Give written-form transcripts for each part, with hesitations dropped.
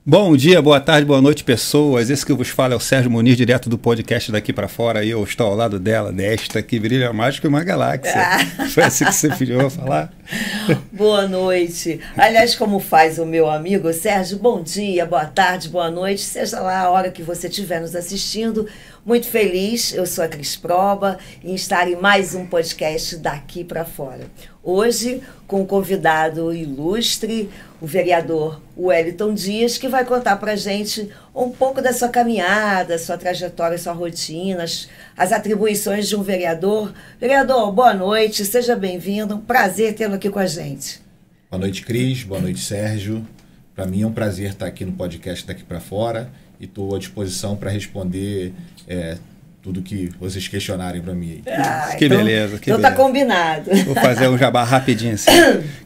Bom dia, boa tarde, boa noite, pessoas. Esse que vos fala é o Sérgio Muniz, direto do podcast Daqui Pra Fora. E eu estou ao lado dela, desta que brilha mais que uma galáxia. Foi assim que você pediu falar? Boa noite. Aliás, como faz o meu amigo Sérgio, bom dia, boa tarde, boa noite, seja lá a hora que você estiver nos assistindo. Muito feliz, eu sou a Cris Proba, em estar em mais um podcast Daqui Pra Fora. Hoje, com um convidado ilustre, o vereador Wellington Dias, que vai contar pra gente um pouco da sua caminhada, sua trajetória, sua rotina, as atribuições de um vereador. Vereador, boa noite, seja bem-vindo, um prazer tê-lo aqui com a gente. Boa noite, Cris, boa noite, Sérgio. Para mim é um prazer estar aqui no podcast Daqui Pra Fora e estou à disposição para responder tudo que vocês questionarem para mim. Que então, beleza. Então tá combinado. Vou fazer um jabá rapidinho assim.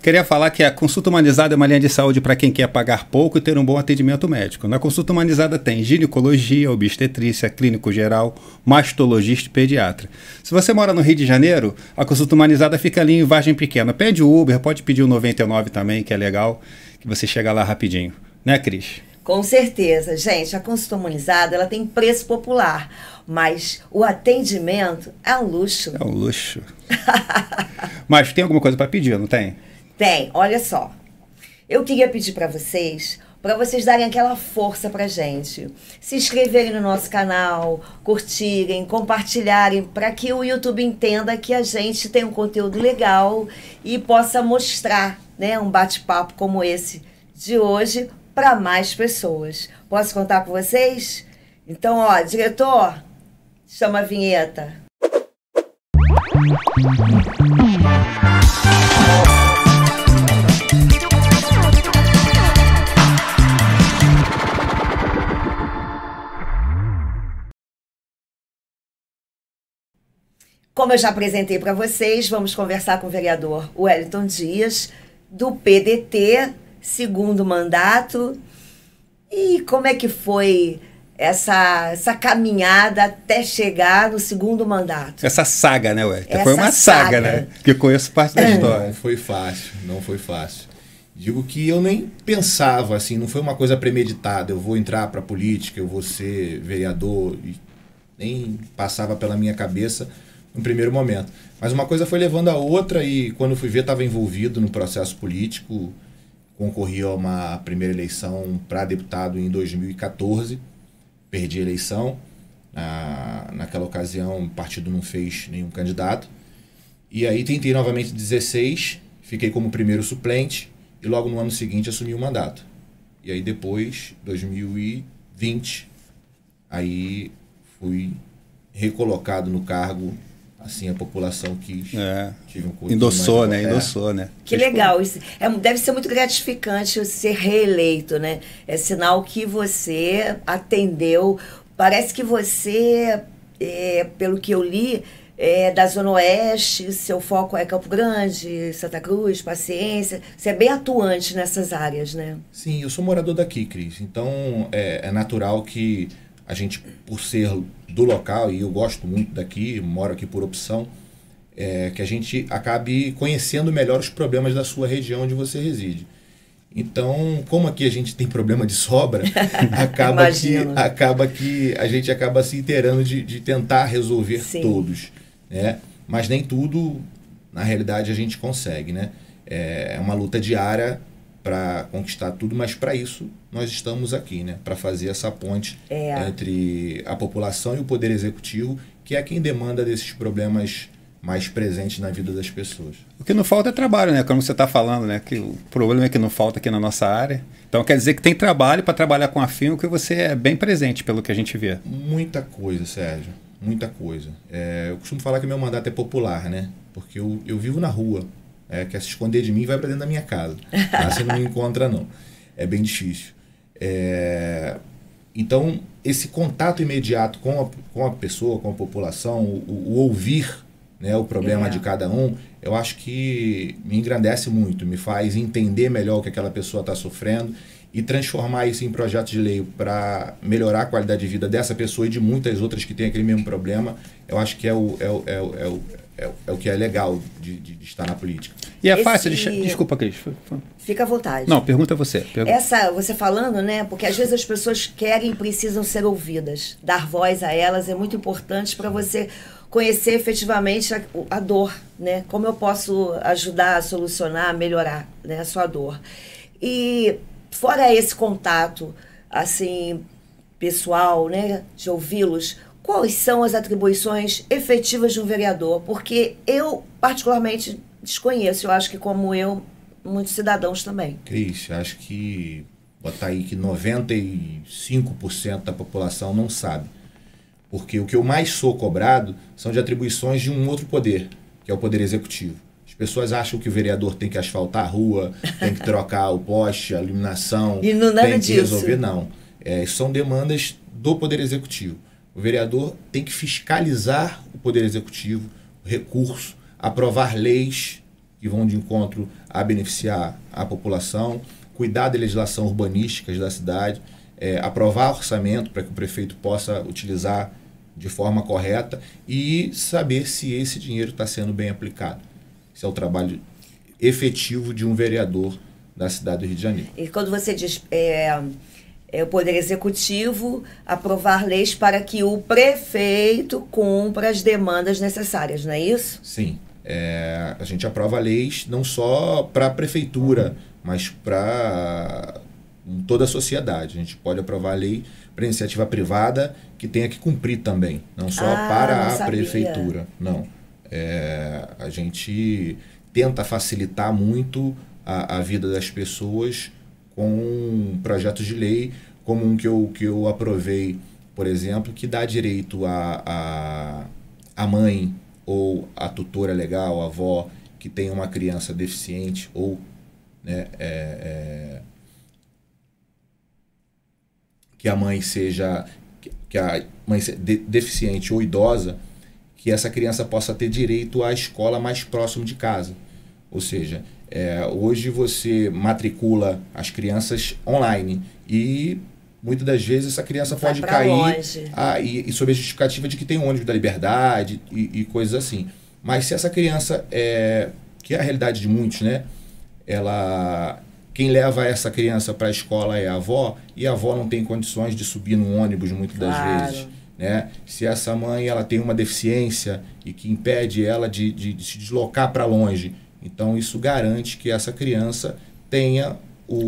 Queria falar que a consulta humanizada é uma linha de saúde para quem quer pagar pouco e ter um bom atendimento médico. Na consulta humanizada tem ginecologia, obstetrícia, clínico geral, mastologista e pediatra. Se você mora no Rio de Janeiro, a consulta humanizada fica ali em Vargem Pequena. Pede o Uber, pode pedir o 99 também, que é legal, que você chega lá rapidinho. Né, Cris? Com certeza. Gente, a consulta humanizada ela tem preço popular, mas o atendimento é um luxo. É um luxo. Mas tem alguma coisa para pedir, não tem? Tem. Olha só. Eu queria pedir para vocês darem aquela força pra gente. Se inscreverem no nosso canal, curtirem, compartilharem, para que o YouTube entenda que a gente tem um conteúdo legal e possa mostrar, né, um bate-papo como esse de hoje para mais pessoas. Posso contar com vocês? Então, ó, diretor, chama a vinheta. Como eu já apresentei para vocês, vamos conversar com o vereador Wellington Dias, do PDT, segundo mandato. E como é que foi essa caminhada até chegar no segundo mandato? Essa saga, né, Wellington? Foi uma saga, né? Que eu conheço parte da história. Não foi fácil, não foi fácil. Digo que eu nem pensava, assim, não foi uma coisa premeditada. Eu vou entrar para a política, eu vou ser vereador. E nem passava pela minha cabeça no primeiro momento. Mas uma coisa foi levando a outra e quando fui ver estava envolvido no processo político. Concorri a uma primeira eleição para deputado em 2014, perdi a eleição. Naquela ocasião o partido não fez nenhum candidato. E aí tentei novamente em 16, fiquei como primeiro suplente e logo no ano seguinte assumi o mandato. E aí depois, 2020, aí fui recolocado no cargo. Assim, a população quis. Tive um endossou, né? Endossou, né? Que legal. Isso deve ser muito gratificante ser reeleito, né? É sinal que você atendeu. Parece que você, pelo que eu li, é da Zona Oeste, seu foco é Campo Grande, Santa Cruz, Paciência. Você é bem atuante nessas áreas, né? Sim, eu sou morador daqui, Cris. Então, é natural que a gente, por ser do local, e eu gosto muito daqui, moro aqui por opção, que a gente acabe conhecendo melhor os problemas da sua região onde você reside. Então, como aqui a gente tem problema de sobra, acaba que a gente acaba se inteirando de tentar resolver Sim. todos. Né? Mas nem tudo, na realidade, a gente consegue. Né? É uma luta diária para conquistar tudo, mas para isso nós estamos aqui, né? Para fazer essa ponte entre a população e o poder executivo, que é quem demanda desses problemas mais presentes na vida das pessoas. O que não falta é trabalho, né? Como você está falando, né? Que o problema é que não falta aqui na nossa área. Então quer dizer que tem trabalho para trabalhar com afinco, que você é bem presente pelo que a gente vê. Muita coisa, Sérgio. Muita coisa. Eu costumo falar que meu mandato é popular, né? Porque eu vivo na rua. Quer se esconder de mim, vai para dentro da minha casa. Você não me encontra, não. É bem difícil. Então, esse contato imediato com a pessoa, com a população, o ouvir, né, o problema de cada um, eu acho que me engrandece muito, me faz entender melhor o que aquela pessoa está sofrendo e transformar isso em projeto de lei para melhorar a qualidade de vida dessa pessoa e de muitas outras que têm aquele mesmo problema. Eu acho que o que é legal de estar na política. E é fácil de... Desculpa, Cris. Fica à vontade. Não, pergunta você. Você falando, né? Porque às vezes as pessoas querem e precisam ser ouvidas. Dar voz a elas é muito importante para você conhecer efetivamente a dor, né? Como eu posso ajudar a solucionar, a melhorar, né, a sua dor. E fora esse contato, assim, pessoal, né, de ouvi-los, quais são as atribuições efetivas de um vereador? Porque eu, particularmente, desconheço. Eu acho que, como eu, muitos cidadãos também. Cris, acho que botar aí que 95% da população não sabe. Porque o que eu mais sou cobrado são de atribuições de um outro poder, que é o poder executivo. As pessoas acham que o vereador tem que asfaltar a rua, tem que trocar o poste, a iluminação, e não nada tem que disso. resolver, não. São demandas do poder executivo. O vereador tem que fiscalizar o poder executivo, o recurso, aprovar leis que vão de encontro a beneficiar a população, cuidar da legislação urbanística da cidade, aprovar orçamento para que o prefeito possa utilizar de forma correta e saber se esse dinheiro está sendo bem aplicado. Esse é o trabalho efetivo de um vereador da cidade do Rio de Janeiro. E quando você diz o Poder Executivo aprovar leis para que o prefeito cumpra as demandas necessárias, não é isso? Sim. A gente aprova leis não só para a prefeitura, mas para toda a sociedade. A gente pode aprovar lei para iniciativa privada que tenha que cumprir também, não só para a prefeitura. Não. A gente tenta facilitar muito a vida das pessoas com projetos de lei, como um que eu aprovei, por exemplo, que dá direito a mãe ou a tutora legal, a avó, que tem uma criança deficiente ou, né, que a mãe seja deficiente ou idosa, que essa criança possa ter direito à escola mais próximo de casa. Ou seja, hoje você matricula as crianças online e muitas das vezes essa criança pode cair e sob a justificativa de que tem ônibus da Liberdade e coisas assim. Mas se essa criança, que é a realidade de muitos, né? Quem leva essa criança para a escola é a avó, e a avó não tem condições de subir num ônibus muitas das vezes. Né? Se essa mãe ela tem uma deficiência e que impede ela de se deslocar para longe, então isso garante que essa criança tenha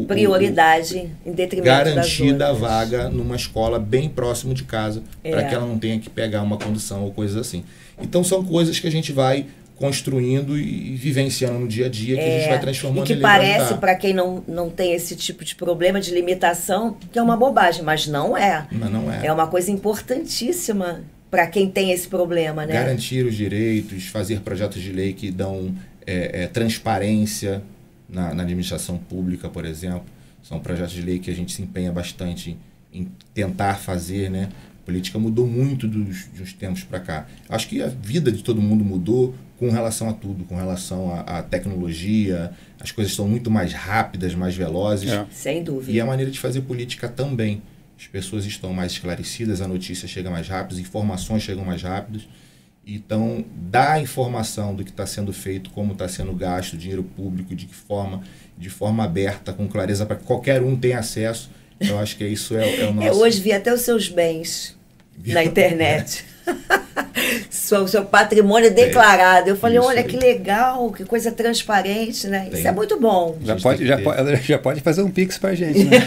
prioridade em detrimento garantida a vaga numa escola bem próximo de casa, para que ela não tenha que pegar uma condução ou coisas assim. Então são coisas que a gente vai construindo e vivenciando no dia a dia, que a gente vai transformando. E que parece, para quem não tem esse tipo de problema de limitação, que é uma bobagem, mas não é. Mas não é. É uma coisa importantíssima para quem tem esse problema, né? Garantir os direitos, fazer projetos de lei que dão transparência na administração pública, por exemplo. São projetos de lei que a gente se empenha bastante em tentar fazer, né? A política mudou muito de uns tempos para cá. Acho que a vida de todo mundo mudou com relação a tudo, com relação à tecnologia. As coisas estão muito mais rápidas, mais velozes. Sem dúvida. E a maneira de fazer política também. As pessoas estão mais esclarecidas, a notícia chega mais rápido, as informações chegam mais rápidas. Então, dar a informação do que está sendo feito, como está sendo gasto, dinheiro público, de forma aberta, com clareza, para que qualquer um tenha acesso. Eu acho que isso é o nosso... Eu hoje vi até os seus bens na internet. seu patrimônio declarado. Eu falei, olha que legal, que coisa transparente, né? Isso é muito bom. Já pode fazer um pix pra gente, né?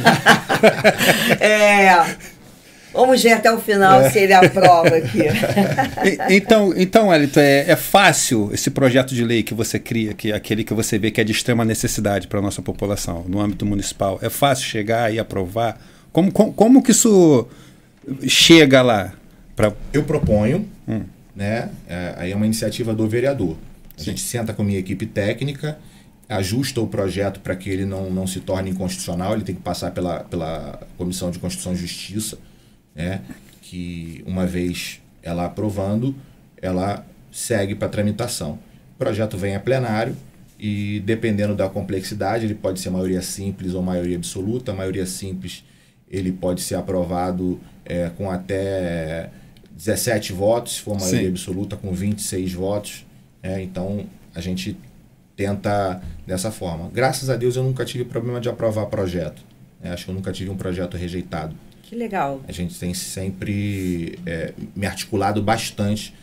Vamos ver até o final se ele aprova aqui. Então, Wellington, é fácil esse projeto de lei que você cria, que é aquele que você vê que é de extrema necessidade para a nossa população, no âmbito municipal. É fácil chegar e aprovar? Como que isso chega lá? Eu proponho, né? Aí é uma iniciativa do vereador. A gente senta com a minha equipe técnica, ajusta o projeto para que ele não se torne inconstitucional, ele tem que passar pela Comissão de Constituição e Justiça, né, que uma vez ela aprovando, ela segue para tramitação. O projeto vem a plenário e, dependendo da complexidade, ele pode ser maioria simples ou maioria absoluta. A maioria simples ele pode ser aprovado com até 17 votos, se for maioria absoluta, com 26 votos. Então, a gente tenta dessa forma. Graças a Deus, eu nunca tive problema de aprovar projeto. Acho que eu nunca tive um projeto rejeitado. Que legal. A gente tem sempre me articulado bastante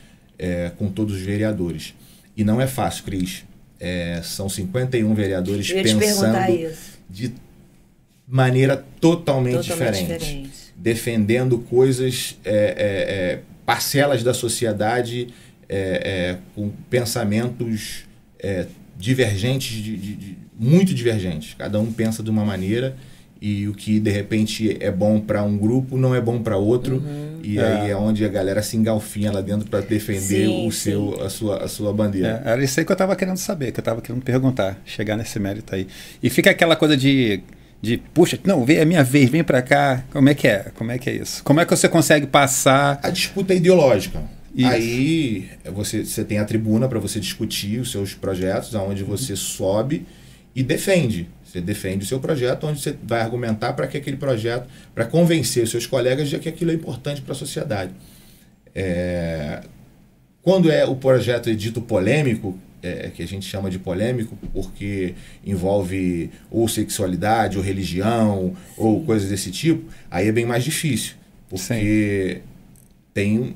com todos os vereadores. E não é fácil, Cris. São 51 vereadores pensando de maneira totalmente diferente. Defendendo coisas, parcelas da sociedade com pensamentos divergentes, muito divergentes. Cada um pensa de uma maneira e o que de repente é bom para um grupo não é bom para outro. E aí é onde a galera se engalfinha lá dentro para defender a sua bandeira. Era isso aí que eu estava querendo saber, que eu estava querendo perguntar, chegar nesse mérito aí. E fica aquela coisa de puxa, não, vem a minha vez, vem para cá. Como é que é? Como é que é isso? Como é que você consegue passar? A disputa é ideológica. Isso. Aí você tem a tribuna para você discutir os seus projetos, onde você sobe e defende. Você defende o seu projeto, onde você vai argumentar para que aquele projeto, para convencer os seus colegas de que aquilo é importante para a sociedade. Quando o projeto é dito polêmico, que a gente chama de polêmico, porque envolve ou sexualidade, ou religião, ou coisas desse tipo, aí é bem mais difícil, porque tem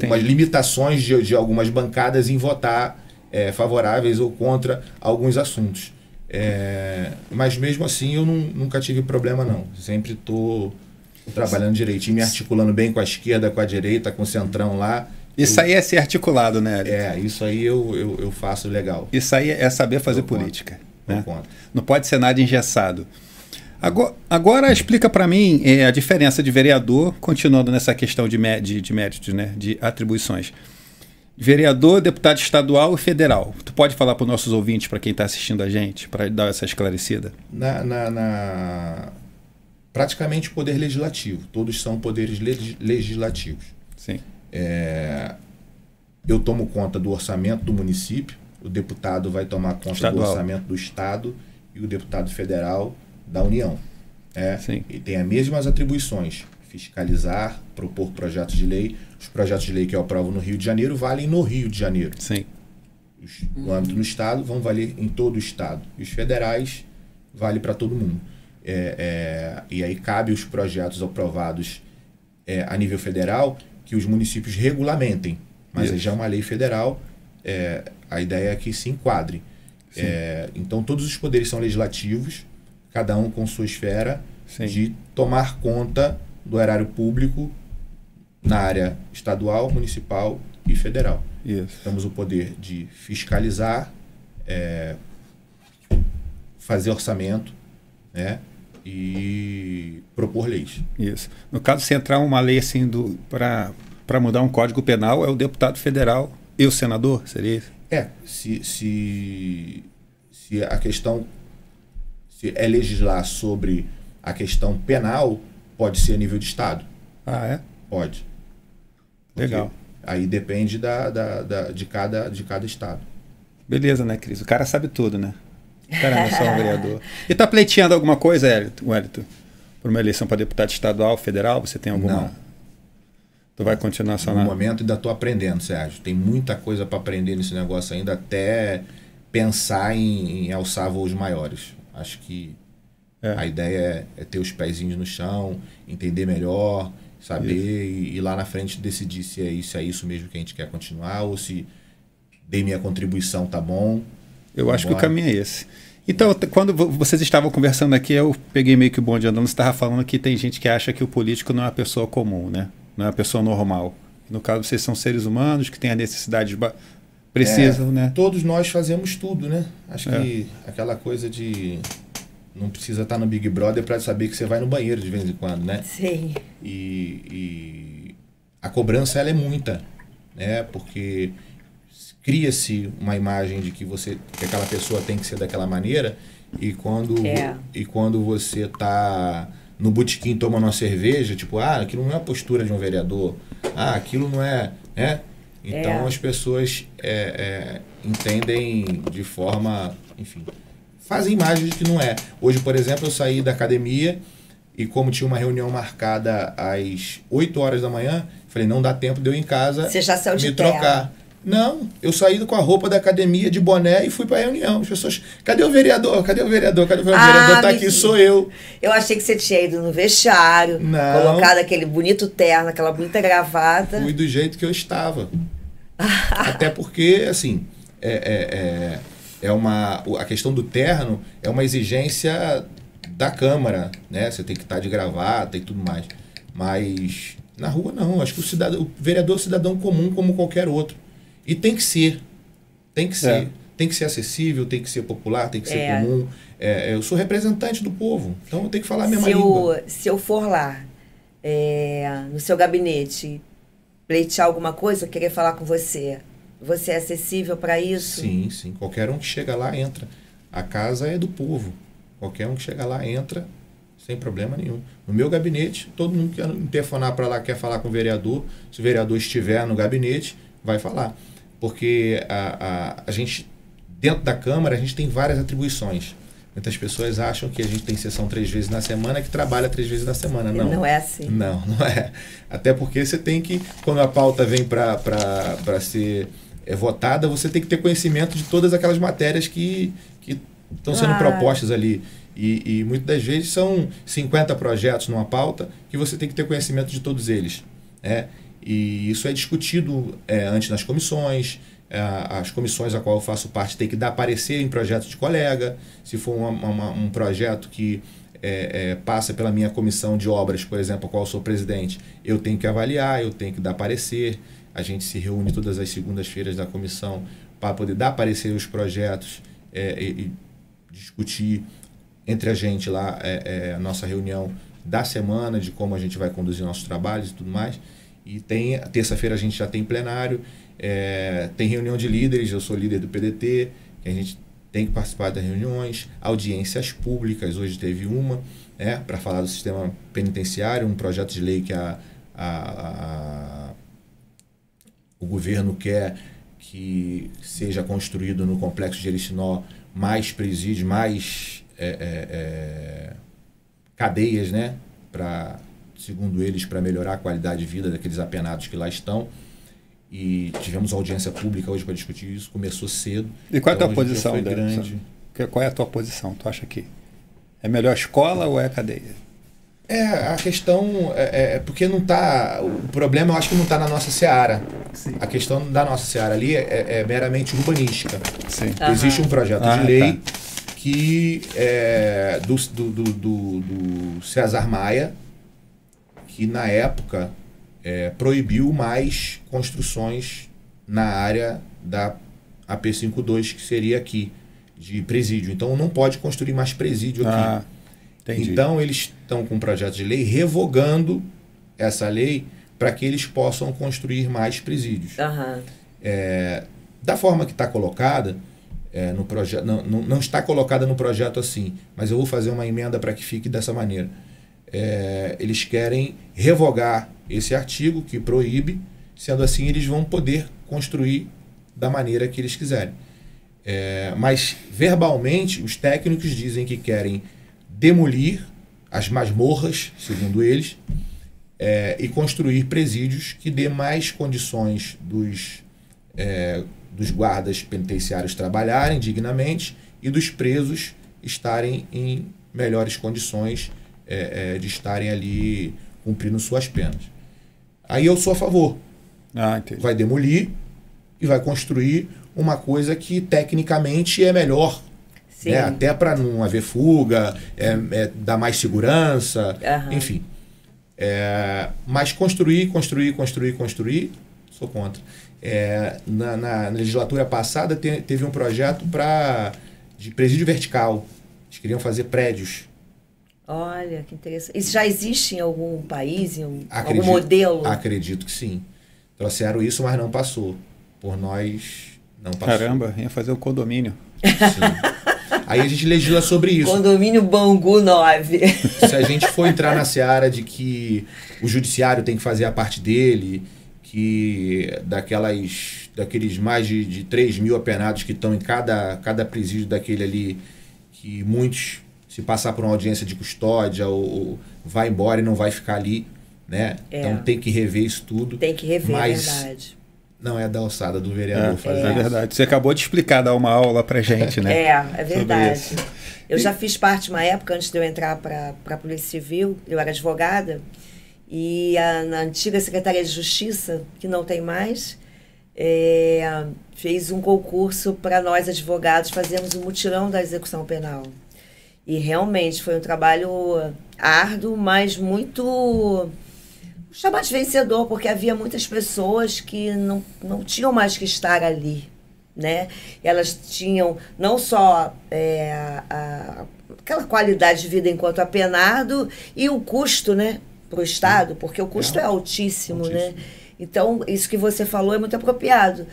umas limitações de algumas bancadas em votar favoráveis ou contra alguns assuntos. Mas mesmo assim eu nunca tive problema não. Sempre estou trabalhando direitinho, me articulando bem com a esquerda, com a direita, com o centrão lá. Isso aí é ser articulado, né, Hélito? Isso aí eu faço legal. Isso aí é saber fazer política. Né? Não pode ser nada engessado. Agora explica para mim a diferença de vereador, continuando nessa questão de méritos, né, de atribuições. Vereador, deputado estadual e federal. Tu pode falar para os nossos ouvintes, para quem está assistindo a gente, para dar essa esclarecida? Praticamente poder legislativo. Todos são poderes legislativos. Sim. Eu tomo conta do orçamento do município, o deputado vai tomar conta do orçamento do estado e o deputado federal da União. Sim. E tem as mesmas atribuições: fiscalizar, propor projetos de lei. Os projetos de lei que eu aprovo no Rio de Janeiro valem no Rio de Janeiro. Sim. No âmbito do estado vão valer em todo o estado. E os federais valem para todo mundo. E aí cabe os projetos aprovados a nível federal que os municípios regulamentem. Mas já é uma lei federal, a ideia é que se enquadre. Então todos os poderes são legislativos, cada um com sua esfera de tomar conta do erário público na área estadual, municipal e federal. Temos o poder de fiscalizar, fazer orçamento, e propor leis. Isso. No caso, se entrar uma lei assim para mudar um código penal, é o deputado federal e o senador? Seria isso? Se a questão se é legislar sobre a questão penal, pode ser a nível de estado. Pode. Legal. Aí depende de cada estado. Beleza, né, Cris? O cara sabe tudo, né? O cara não é só um vereador. E tá pleiteando alguma coisa, Wellington? Por uma eleição para deputado estadual, federal? Você tem alguma? Não. Tu vai continuar só no momento ainda estou aprendendo, Sérgio. Tem muita coisa para aprender nesse negócio ainda, até pensar em alçar voos maiores. Acho que a ideia é ter os pezinhos no chão, entender melhor, saber e lá na frente decidir se é isso mesmo que a gente quer continuar ou se dei minha contribuição, tá bom. Eu acho que o caminho é esse. Então, quando vocês estavam conversando aqui, eu peguei meio que o bonde andando, você estava falando que tem gente que acha que o político não é uma pessoa comum, né? Não é uma pessoa normal. No caso, vocês são seres humanos que têm as necessidades precisam, né? Todos nós fazemos tudo, né? Acho que aquela coisa de não precisa estar no Big Brother para saber que você vai no banheiro de vez em quando, né? Sim. E a cobrança ela é muita, né? Porque cria-se uma imagem de que aquela pessoa tem que ser daquela maneira e quando você está no botequim tomando uma cerveja, tipo, aquilo não é a postura de um vereador, aquilo não é, né? Então as pessoas entendem de forma, enfim, fazem imagens de que não é. Hoje, por exemplo, eu saí da academia e como tinha uma reunião marcada às 8 horas da manhã, falei, não dá tempo de eu ir em casa você já saiu de trocar. Não, eu saí com a roupa da academia de boné e fui para a reunião. As pessoas, cadê o vereador? Cadê o vereador? Cadê o vereador? O vereador tá aqui, sou eu. Eu achei que você tinha ido no vestiário, Não. colocado aquele bonito terno, aquela bonita gravata. Fui do jeito que eu estava. Até porque, assim, a questão do terno é uma exigência da Câmara, né? Você tem que estar de gravata e tudo mais. Mas na rua não. Acho que o vereador é um cidadão comum como qualquer outro. E tem que ser. Tem que ser. Tem que ser acessível, tem que ser popular, tem que ser comum. Eu sou representante do povo, então eu tenho que falar a mesma língua. Se eu for lá, no seu gabinete, pleitear alguma coisa, querer falar com você, você é acessível para isso? Sim, sim. Qualquer um que chega lá, entra. A casa é do povo. Qualquer um que chega lá, entra sem problema nenhum. No meu gabinete, todo mundo que telefonar para lá quer falar com o vereador. Se o vereador estiver no gabinete, vai falar. Porque a gente, dentro da Câmara, a gente tem várias atribuições. Muitas pessoas acham que a gente tem sessão 3 vezes na semana, que trabalha 3 vezes na semana. Não. Não é assim. Não é. Até porque você tem que, quando a pauta vem para ser votada, você tem que ter conhecimento de todas aquelas matérias que estão sendo propostas ali. E muitas das vezes são 50 projetos numa pauta que você tem que ter conhecimento de todos eles. E isso é discutido antes nas comissões. As comissões a qual eu faço parte tem que dar parecer em projetos de colega. Se for um projeto que passa pela minha comissão de obras, por exemplo, a qual eu sou presidente, eu tenho que avaliar, eu tenho que dar parecer. A gente se reúne todas as segundas-feiras da comissão para poder dar parecer os projetos e discutir entre a gente lá a nossa reunião da semana, de como a gente vai conduzir nossos trabalhos e tudo mais. E terça-feira a gente já tem plenário, tem reunião de líderes, eu sou líder do PDT, que a gente tem que participar das reuniões, audiências públicas, hoje teve uma, para falar do sistema penitenciário, um projeto de lei que o governo quer que seja construído no Complexo de Jericinó mais presídios, mais cadeias, né, segundo eles, para melhorar a qualidade de vida daqueles apenados que lá estão. E tivemos audiência pública hoje para discutir isso, começou cedo. E qual é a tua posição? Qual é a tua posição? Tu acha que é melhor escola ou é cadeia? A questão porque não está... O problema eu acho que não está na nossa seara. Sim. A questão da nossa seara ali é meramente urbanística. Sim. Existe um projeto de lei que do César Maia, que na época proibiu mais construções na área da AP52, que seria aqui, de presídio. Então não pode construir mais presídio aqui. Entendi. Então eles estão com um projeto de lei revogando essa lei para que eles possam construir mais presídios. Da forma que está colocada no projeto, não está colocada no projeto assim, mas eu vou fazer uma emenda para que fique dessa maneira. Eles querem revogar esse artigo que proíbe, sendo assim eles vão poder construir da maneira que eles quiserem. Mas verbalmente os técnicos dizem que querem demolir as masmorras, segundo eles, e construir presídios que dê mais condições dos guardas penitenciários trabalharem dignamente e dos presos estarem em melhores condições de estarem ali cumprindo suas penas. Aí eu sou a favor. Vai demolir e vai construir uma coisa que tecnicamente é melhor. Até para não haver fuga, dar mais segurança, enfim. Mas construir, sou contra. Na legislatura passada teve um projeto de presídio vertical. Eles queriam fazer prédios. Olha, que interessante. Isso já existe em algum país, em algum modelo? Acredito que sim. Trouxeram isso, mas não passou. Por nós, não passou. Caramba, ia fazer o condomínio. Sim. Aí a gente legisla sobre isso. Condomínio Bangu 9. Se a gente for entrar na seara de que o judiciário tem que fazer a parte dele, que daqueles mais de 3 mil apenados que estão em cada presídio daquele ali, que muitos, se passar por uma audiência de custódia, ou vai embora e não vai ficar ali, né? Então tem que rever isso tudo. Tem que rever, é verdade. Não é da alçada do vereador fazer É isso. verdade. Você acabou de explicar, dar uma aula pra gente, né? É verdade. Sobre isso. Eu já fiz parte, uma época, antes de eu entrar para a Polícia Civil, eu era advogada, e na antiga Secretaria de Justiça, que não tem mais, fez um concurso para nós, advogados, fazermos o mutirão da execução penal. E realmente foi um trabalho árduo, mas muito... chamar de vencedor, porque havia muitas pessoas que não tinham mais que estar ali, né? Elas tinham não só aquela qualidade de vida enquanto apenado e o custo, né, para o Estado, porque o custo é altíssimo, né? Então, isso que você falou é muito apropriado.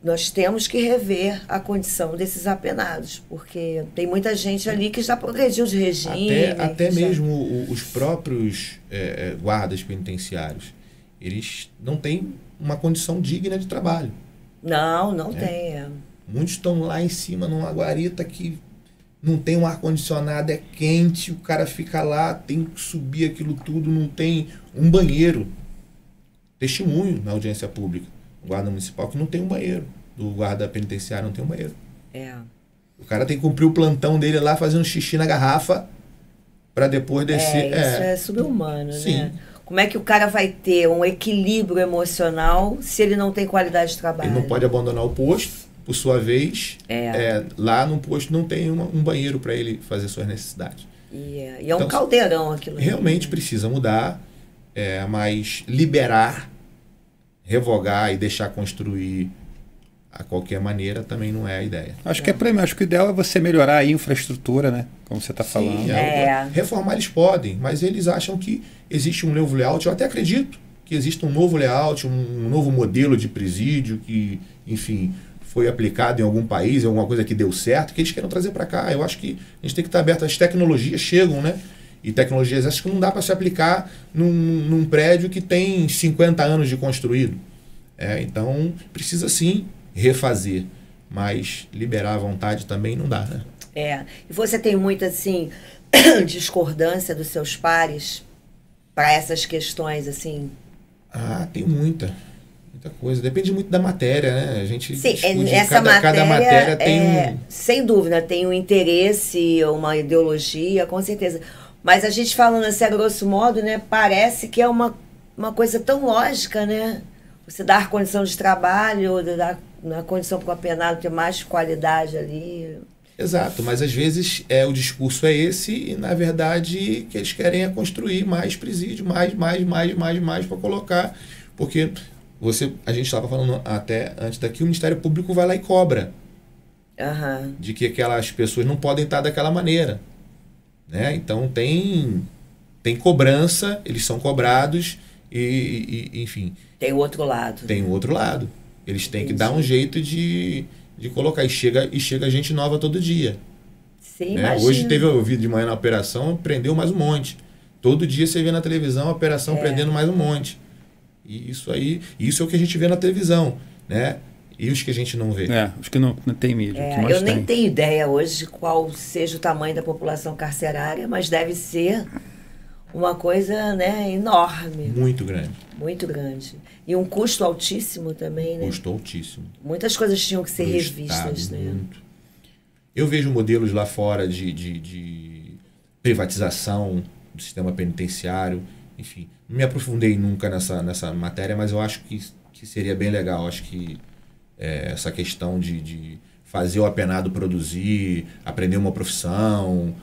Nós temos que rever a condição desses apenados, porque tem muita gente ali que já progrediu de regime. Até mesmo os próprios guardas penitenciários, eles não têm uma condição digna de trabalho. Não tem. Muitos estão lá em cima numa guarita que não tem um ar-condicionado, é quente, o cara fica lá, tem que subir aquilo tudo, não tem um banheiro. Testemunho na audiência pública. O guarda municipal que não tem um banheiro. O guarda penitenciário não tem um banheiro. O cara tem que cumprir o plantão dele lá fazendo xixi na garrafa para depois descer. Isso é subhumano, Sim. né? Como é que o cara vai ter um equilíbrio emocional se ele não tem qualidade de trabalho? Ele não pode abandonar o posto, por sua vez. Lá no posto não tem um banheiro para ele fazer suas necessidades. E é Então, um caldeirão aquilo. Realmente precisa mudar, mas liberar, revogar e deixar construir a qualquer maneira também não é a ideia. Acho que acho que o ideal é você melhorar a infraestrutura, né? Como você está falando. Sim, reformar eles podem, mas eles acham que existe um novo layout. Eu até acredito que existe um novo layout, um novo modelo de presídio que, enfim, foi aplicado em algum país, alguma coisa que deu certo, que eles querem trazer para cá. Eu acho que a gente tem que estar aberto. As tecnologias chegam, né? E tecnologias essas que não dá para se aplicar num prédio que tem 50 anos de construído. Então, precisa sim refazer, mas liberar à vontade também não dá, né? E você tem muita, assim, discordância dos seus pares para essas questões, assim? Tem muita coisa. Depende muito da matéria, né? A gente discute, essa cada matéria tem sem dúvida, tem um interesse, uma ideologia, com certeza. Mas a gente falando assim, a grosso modo, né? Parece que é uma coisa tão lógica, né? Você dar condição de trabalho, dar na condição para o apenado ter mais qualidade ali. Exato, mas às vezes o discurso é esse e, na verdade, que eles querem é construir mais presídio, mais para colocar. Porque a gente estava falando até antes daqui, o Ministério Público vai lá e cobra. De que aquelas pessoas não podem estar daquela maneira. Né? Então tem cobrança, eles são cobrados e enfim. Tem o outro lado. Tem o outro lado. Eles têm que dar um jeito de colocar. E chega gente nova todo dia. Sim, né? imagina. Hoje teve o vídeo de manhã na operação, prendeu mais um monte. Todo dia você vê na televisão a operação prendendo mais um monte. E isso é o que a gente vê na televisão. Né? E os que a gente não vê. Os que não tem mídia. Eu nem tenho ideia hoje de qual seja o tamanho da população carcerária, mas deve ser uma coisa, né, enorme. Muito grande. Muito grande. E um custo altíssimo também, né? Custo altíssimo. Muitas coisas tinham que ser Pro revistas, Estado, né? Muito. Eu vejo modelos lá fora de privatização do sistema penitenciário. Enfim, não me aprofundei nunca nessa matéria, mas eu acho que seria bem legal. Acho que essa questão de fazer o apenado produzir, aprender uma profissão...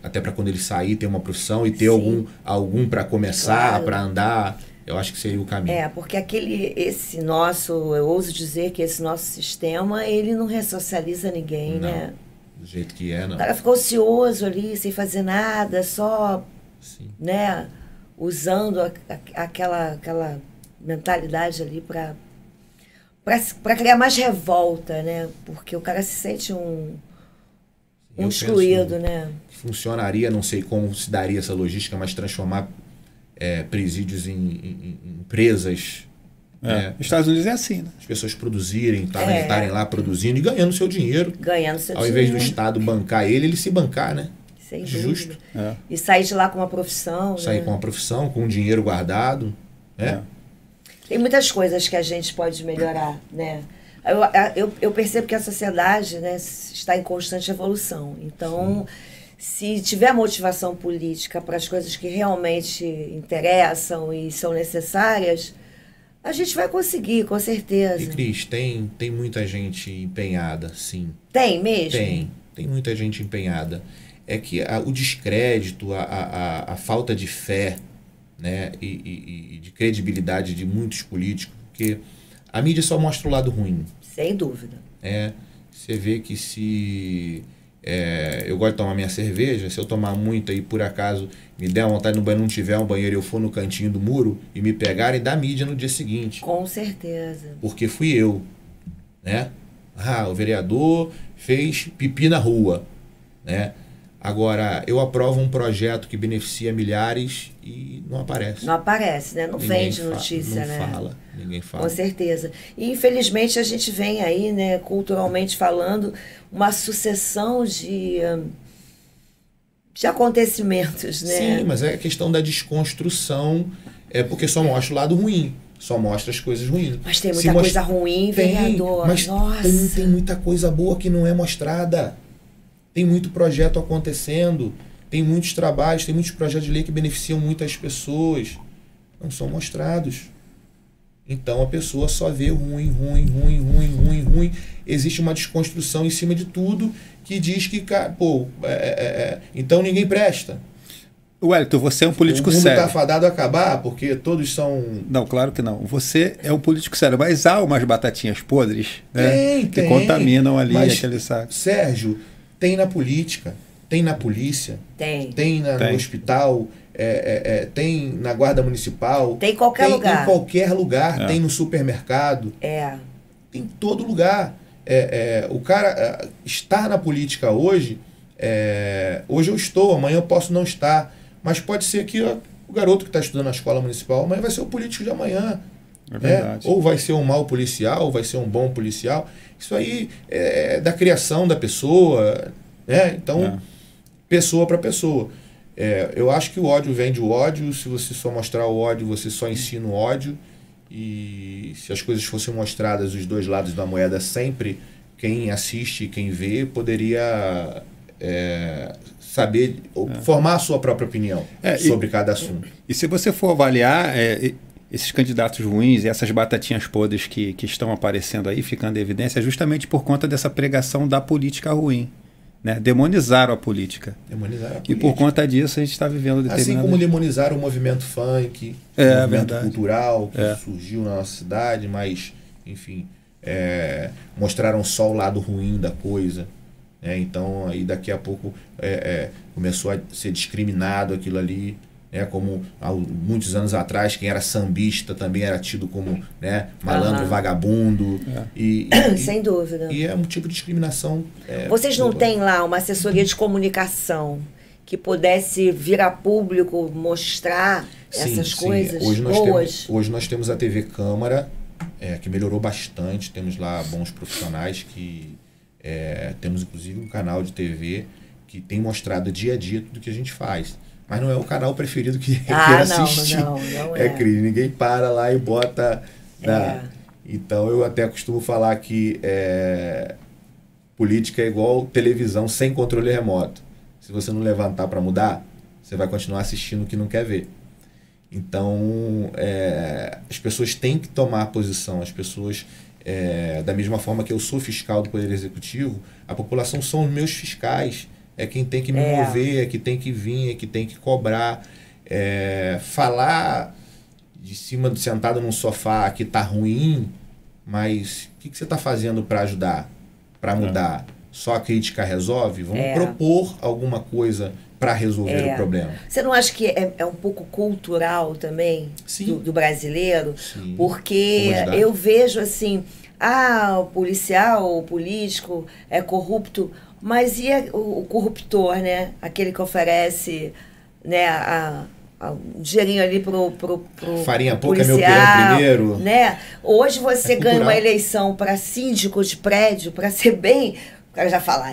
até para quando ele sair ter uma profissão e ter algum para começar, para andar, eu acho que seria o caminho. Porque eu ouso dizer que esse nosso sistema, ele não ressocializa ninguém, não, né? Do jeito que não. O cara ficou ocioso ali, sem fazer nada, só, né, usando aquela mentalidade ali para criar mais revolta, né? Porque o cara se sente um excluído, né? Funcionaria, não sei como se daria essa logística, mas transformar presídios em empresas. Estados Unidos é assim, né? As pessoas produzirem, estarem lá produzindo e ganhando seu dinheiro. Ao invés do Estado bancar ele se bancar, né? Sem justo. Dúvida. E sair de lá com uma profissão. Sair com uma profissão, com um dinheiro guardado. Tem muitas coisas que a gente pode melhorar, né? Eu percebo que a sociedade, né, está em constante evolução. Então, se tiver motivação política para as coisas que realmente interessam e são necessárias, a gente vai conseguir, com certeza. E, Cris, tem muita gente empenhada, sim. Tem mesmo? Tem muita gente empenhada. É que o descrédito, a falta de fé, né, e de credibilidade de muitos políticos, porque a mídia só mostra o lado ruim. Sem dúvida. Você vê que se eu gosto de tomar minha cerveja, se eu tomar muita e por acaso me der uma vontade no banheiro, não tiver um banheiro, eu for no cantinho do muro e me pegarem, dá mídia no dia seguinte. Com certeza. Porque fui eu, né? O vereador fez pipi na rua, né? Agora, eu aprovo um projeto que beneficia milhares e não aparece. Não aparece, né? Não vende notícia, né? Ninguém fala. Com certeza. E, infelizmente, a gente vem aí, né, culturalmente falando, uma sucessão de acontecimentos, né? Sim, mas é a questão da desconstrução, porque só mostra o lado ruim. Só mostra as coisas ruins. Mas tem muita coisa ruim, vereador. Mas nossa, tem muita coisa boa que não é mostrada. Tem muito projeto acontecendo, tem muitos trabalhos, tem muitos projetos de lei que beneficiam muitas pessoas. Não são mostrados. Então a pessoa só vê ruim. Existe uma desconstrução em cima de tudo que diz que, então ninguém presta. Wellington, você é um político sério. O mundo está fadado a acabar porque todos são... Não, claro que não. Você é um político sério, mas há umas batatinhas podres, né, que contaminam ali aquele saco. Sérgio, tem na política, tem na polícia, tem no hospital, tem na guarda municipal, tem em qualquer lugar. Em qualquer lugar, tem no supermercado, tem em todo lugar. O cara estar na política hoje, hoje eu estou, amanhã eu posso não estar, mas pode ser que o garoto que está estudando na escola municipal, amanhã vai ser o político de amanhã. É verdade. Ou vai ser um mau policial, ou vai ser um bom policial. Isso aí é da criação da pessoa, né? Então, pessoa para pessoa. Eu acho que o ódio vende o ódio. Se você só mostrar o ódio, você só ensina o ódio. E se as coisas fossem mostradas os dois lados da moeda sempre, quem assiste, quem vê, poderia saber, formar a sua própria opinião sobre cada assunto. E se você for avaliar... esses candidatos ruins e essas batatinhas podres que estão aparecendo aí, ficando em evidência, é justamente por conta dessa pregação da política ruim. Né? Demonizaram a política. E por conta disso a gente está vivendo determinadas... Assim como demonizaram o movimento funk, o movimento cultural que surgiu na nossa cidade, mas, enfim, mostraram só o lado ruim da coisa. Então, aí daqui a pouco começou a ser discriminado aquilo ali. Como há muitos anos atrás, quem era sambista também era tido como malandro, vagabundo. Sem dúvida. E é um tipo de discriminação. Vocês não têm lá uma assessoria de comunicação que pudesse vir a público mostrar essas coisas boas? Hoje nós temos a TV Câmara, que melhorou bastante. Temos lá bons profissionais que... temos inclusive um canal de TV que tem mostrado dia a dia tudo que a gente faz. Mas não é o canal preferido que queira assistir. Não Cris, ninguém para lá e bota... Então eu até costumo falar que política é igual televisão sem controle remoto. Se você não levantar para mudar, você vai continuar assistindo o que não quer ver. Então as pessoas têm que tomar posição. As pessoas, da mesma forma que eu sou fiscal do Poder Executivo, a população são os meus fiscais. É quem tem que me mover, é que tem que vir, é que tem que cobrar. Falar de cima, sentado num sofá que tá ruim, mas o que você está fazendo para ajudar, para mudar? Só a crítica resolve? Vamos propor alguma coisa para resolver o problema. Você não acha que é um pouco cultural também do brasileiro? Sim. Porque eu vejo assim, o policial, o político é corrupto, mas e o corruptor, né? Aquele que oferece, né, um dinheirinho ali pro farinha pouca policial, é meu peão primeiro. Né? Hoje você ganha uma eleição para síndico de prédio, para ser bem, o cara já fala,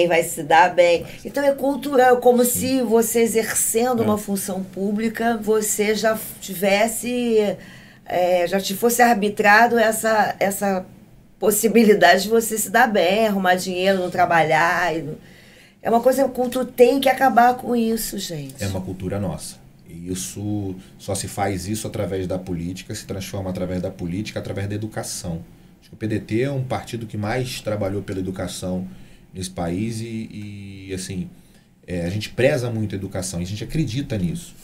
vai se dar bem. Então é cultural, como se você exercendo uma função pública, você já tivesse já te fosse arbitrado essa possibilidade de você se dar bem, arrumar dinheiro, não trabalhar. É uma coisa, a cultura tem que acabar com isso, gente. É uma cultura nossa. E isso só se faz isso através da política, se transforma através da política, através da educação. Acho que o PDT é um partido que mais trabalhou pela educação nesse país e assim, a gente preza muito a educação, e a gente acredita nisso.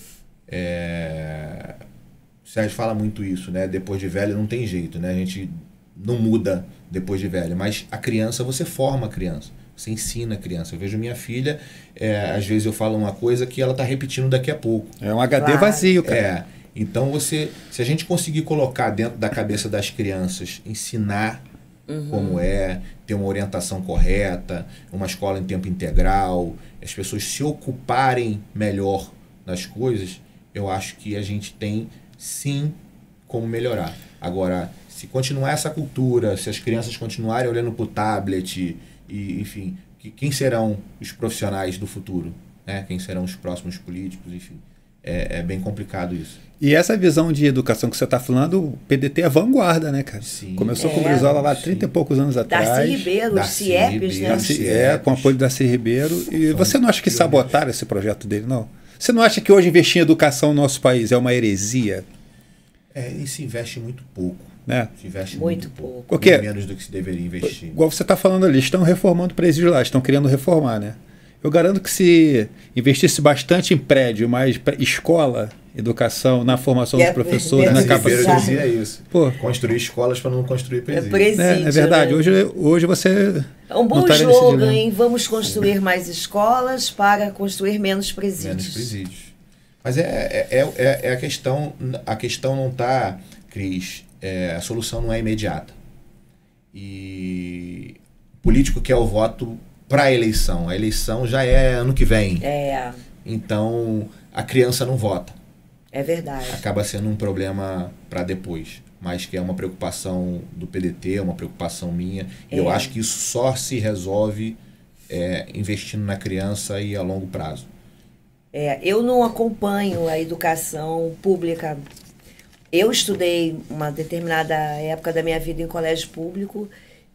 O Sérgio fala muito isso, né? Depois de velho não tem jeito, né? A gente não muda depois de velho, mas a criança, você forma a criança, você ensina a criança. Eu vejo minha filha, às vezes eu falo uma coisa que ela está repetindo daqui a pouco. É um HD vazio, cara. Então se a gente conseguir colocar dentro da cabeça das crianças, ensinar como ter uma orientação correta, uma escola em tempo integral, as pessoas se ocuparem melhor das coisas, eu acho que a gente tem sim como melhorar. Agora, se continuar essa cultura, se as crianças continuarem olhando para o tablet, e, enfim, quem serão os profissionais do futuro? Né? Quem serão os próximos políticos? Enfim, é bem complicado isso. E essa visão de educação que você está falando, o PDT é vanguarda, né, cara? Sim. Começou com o Brizola lá há 30 e poucos anos atrás. Darcy Ribeiro, os CIEPs, né? Com apoio da Darcy Ribeiro. E você não acha que sabotaram esse projeto dele, não? Você não acha que hoje investir em educação no nosso país é uma heresia? E se investe muito pouco. Né? Se investe muito pouco. Porque, menos do que se deveria investir. Igual você está falando ali, estão reformando presídio lá, estão querendo reformar, né? Eu garanto que se investisse bastante em prédio, mais escola, educação, na formação dos professores, na capacitação. Dizia isso. Pô. Construir escolas para não construir presídio. É verdade. Né? Hoje você... É um bom slogan, hein? Vamos construir mais escolas para construir menos presídios. Menos presídios. Mas a questão. A questão não está, Cris. A solução não é imediata. E o político quer o voto para a eleição. A eleição já é ano que vem. Então, a criança não vota. É verdade. Acaba sendo um problema para depois. Mas que é uma preocupação do PDT, é uma preocupação minha. E eu acho que isso só se resolve investindo na criança e a longo prazo. Eu não acompanho a educação pública. Eu estudei uma determinada época da minha vida em colégio público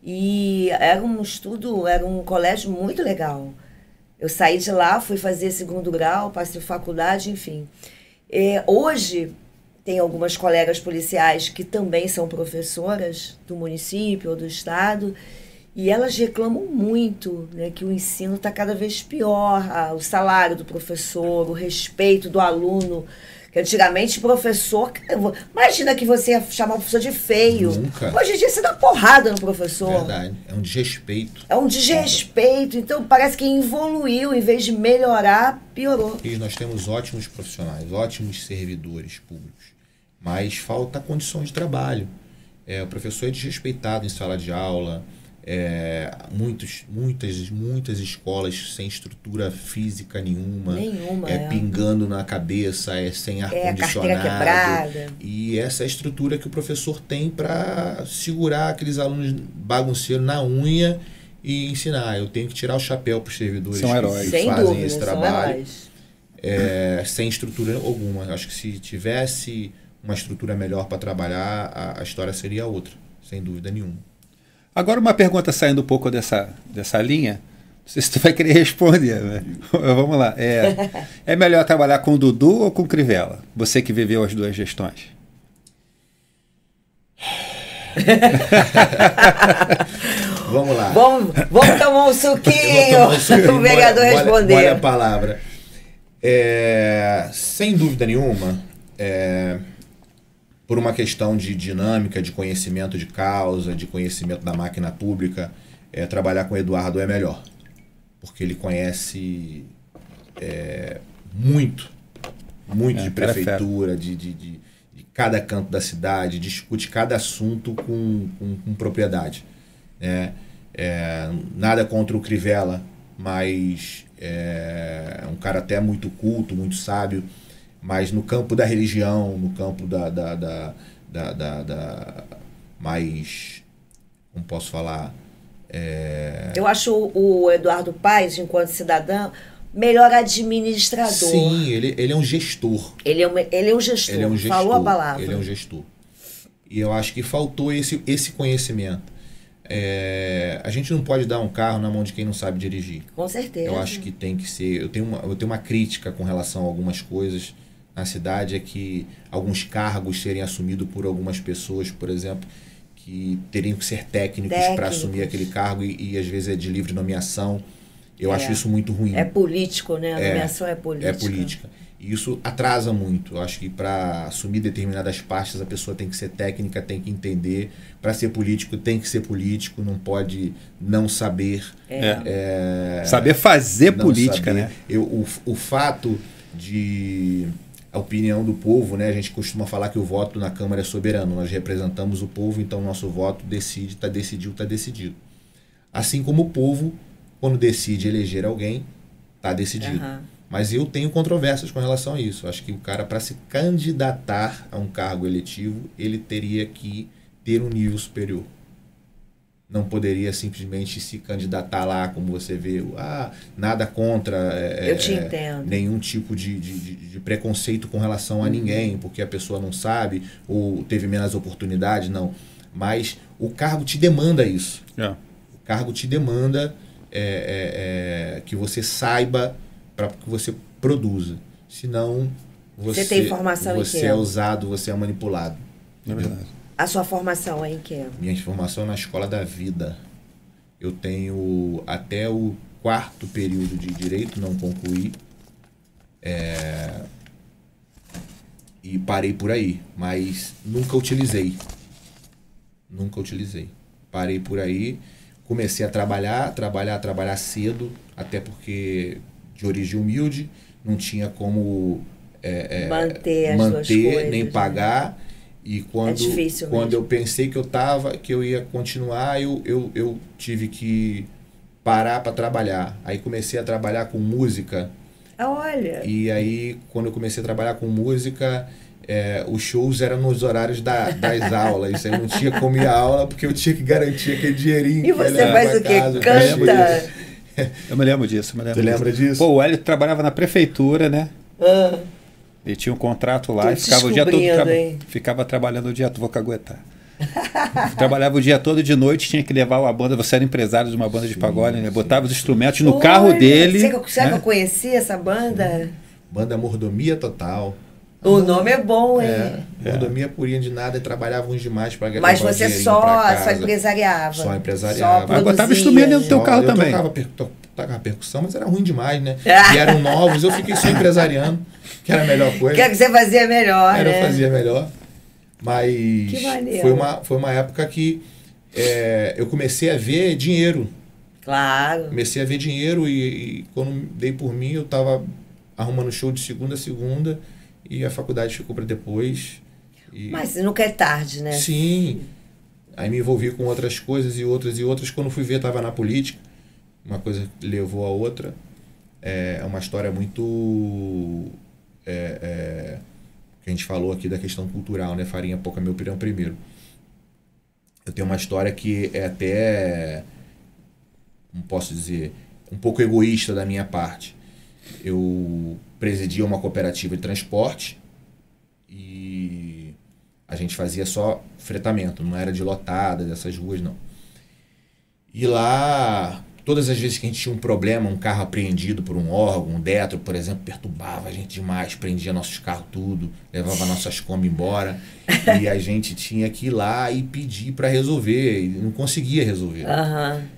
e era um colégio muito legal. Eu saí de lá, fui fazer segundo grau, passei faculdade, enfim. Hoje, tem algumas colegas policiais que também são professoras do município ou do estado e elas reclamam muito, né, que o ensino está cada vez pior, o salário do professor, o respeito do aluno. Antigamente, professor... Imagina que você ia chamar o professor de feio. Nunca. Hoje em dia, você dá porrada no professor. Verdade. É um desrespeito. É um desrespeito. Então, parece que evoluiu. Em vez de melhorar, piorou. E nós temos ótimos profissionais, ótimos servidores públicos. Mas falta condições de trabalho. O professor é desrespeitado em sala de aula. Muitas escolas sem estrutura física nenhuma, pingando na cabeça, sem ar-condicionado. Quebrada. E essa é a estrutura que o professor tem para segurar aqueles alunos bagunceiros na unha e ensinar. Eu tenho que tirar o chapéu para os servidores que fazem esse trabalho. Sem estrutura alguma. Acho que se tivesse uma estrutura melhor para trabalhar, a história seria outra, sem dúvida nenhuma. Agora uma pergunta saindo um pouco dessa linha, não sei se tu vai querer responder, né? Vamos lá. É melhor trabalhar com o Dudu ou com o Crivella? Você que viveu as duas gestões. Vamos lá. Vamos tomar um suquinho. O vereador responder. Olha a palavra. Sem dúvida nenhuma, por uma questão de dinâmica, de conhecimento de causa, de conhecimento da máquina pública, trabalhar com o Eduardo é melhor. Porque ele conhece muito de prefeitura, de cada canto da cidade, discute cada assunto com propriedade. Nada contra o Crivella, mas é um cara até muito culto, muito sábio. Mas no campo da religião, no campo da mais, como posso falar... Eu acho o Eduardo Paes, enquanto cidadão, melhor administrador. Sim, ele é um gestor. Ele é um gestor. Falou a palavra. Ele é um gestor. E eu acho que faltou esse conhecimento. A gente não pode dar um carro na mão de quem não sabe dirigir. Com certeza. Eu acho que tem que ser... Eu tenho uma crítica com relação a algumas coisas na cidade, é que alguns cargos serem assumidos por algumas pessoas, por exemplo, que teriam que ser técnicos para assumir aquele cargo e às vezes é de livre nomeação. Eu acho isso muito ruim. É político, né? A nomeação é política. É política. E isso atrasa muito. Eu acho que para assumir determinadas pastas a pessoa tem que ser técnica, tem que entender. Para ser político tem que ser político, não pode não saber. Saber fazer política, saber. Né? O fato de... A opinião do povo, né? A gente costuma falar que o voto na Câmara é soberano. Nós representamos o povo, então nosso voto decide, está decidido. Assim como o povo, quando decide eleger alguém, está decidido. Mas eu tenho controvérsias com relação a isso. Acho que o cara, para se candidatar a um cargo eletivo, ele teria que ter um nível superior. Não poderia simplesmente se candidatar lá, como você vê, nada contra eu te entendo. Nenhum tipo de preconceito com relação a ninguém, porque a pessoa não sabe ou teve menos oportunidade, não. Mas o cargo te demanda isso. O cargo te demanda que você saiba para que você produza. Senão você tem formação você é usado, você é manipulado. É verdade. A sua formação é em quê? Minha formação é na Escola da Vida. Eu tenho até o 4º período de Direito, não concluí. E parei por aí, mas nunca utilizei. Parei por aí, comecei a trabalhar cedo, até porque de origem humilde, não tinha como manter coisas, nem pagar. E quando eu pensei que eu ia continuar, eu tive que parar para trabalhar. Aí comecei a trabalhar com música. Olha! E aí, quando eu comecei a trabalhar com música, os shows eram nos horários das aulas. Isso aí eu não tinha como ir à aula, porque eu tinha que garantir aquele dinheirinho. E você faz o quê? Canta? Eu me lembro disso. Você lembra disso? Pô, o Hélio trabalhava na prefeitura, né? Ele tinha um contrato lá e ficava o dia todo ficava trabalhando o dia todo. Vou caguetar. Trabalhava o dia todo, de noite tinha que levar a banda. Você era empresário de uma banda de pagode, né? Botava os instrumentos no carro dele. Será que eu conhecia essa banda? Banda Mordomia Total. O nome é bom, hein? Mordomia purinha de nada, e trabalhávamos demais para ganhar. Mas você só empresariava? Só empresariava. Mas botava instrumento dentro do teu carro também. Tocava percussão, mas era ruim demais, né? E eram novos, eu fiquei só empresariando, que era a melhor coisa. Que é que você fazia melhor, né? Eu fazia melhor. Mas que maneiro. Foi uma época que eu comecei a ver dinheiro. Claro. Comecei a ver dinheiro e quando dei por mim, eu estava arrumando show de segunda a segunda e a faculdade ficou para depois. Mas nunca é tarde, né? Sim. Aí me envolvi com outras coisas e outras. Quando fui ver, estava na política. Uma coisa levou a outra. É uma história muito... que a gente falou aqui da questão cultural, né? Farinha pouca, meu pirão primeiro. Eu tenho uma história que é até, como posso dizer, um pouco egoísta da minha parte. Eu presidia uma cooperativa de transporte e a gente fazia só fretamento, não era de lotada dessas ruas, não. E lá, todas as vezes que a gente tinha um problema, um carro apreendido por um órgão, um Detro, por exemplo, perturbava a gente demais, prendia nossos carros tudo, levava nossas Kombi embora, e a gente tinha que ir lá e pedir para resolver, e não conseguia resolver.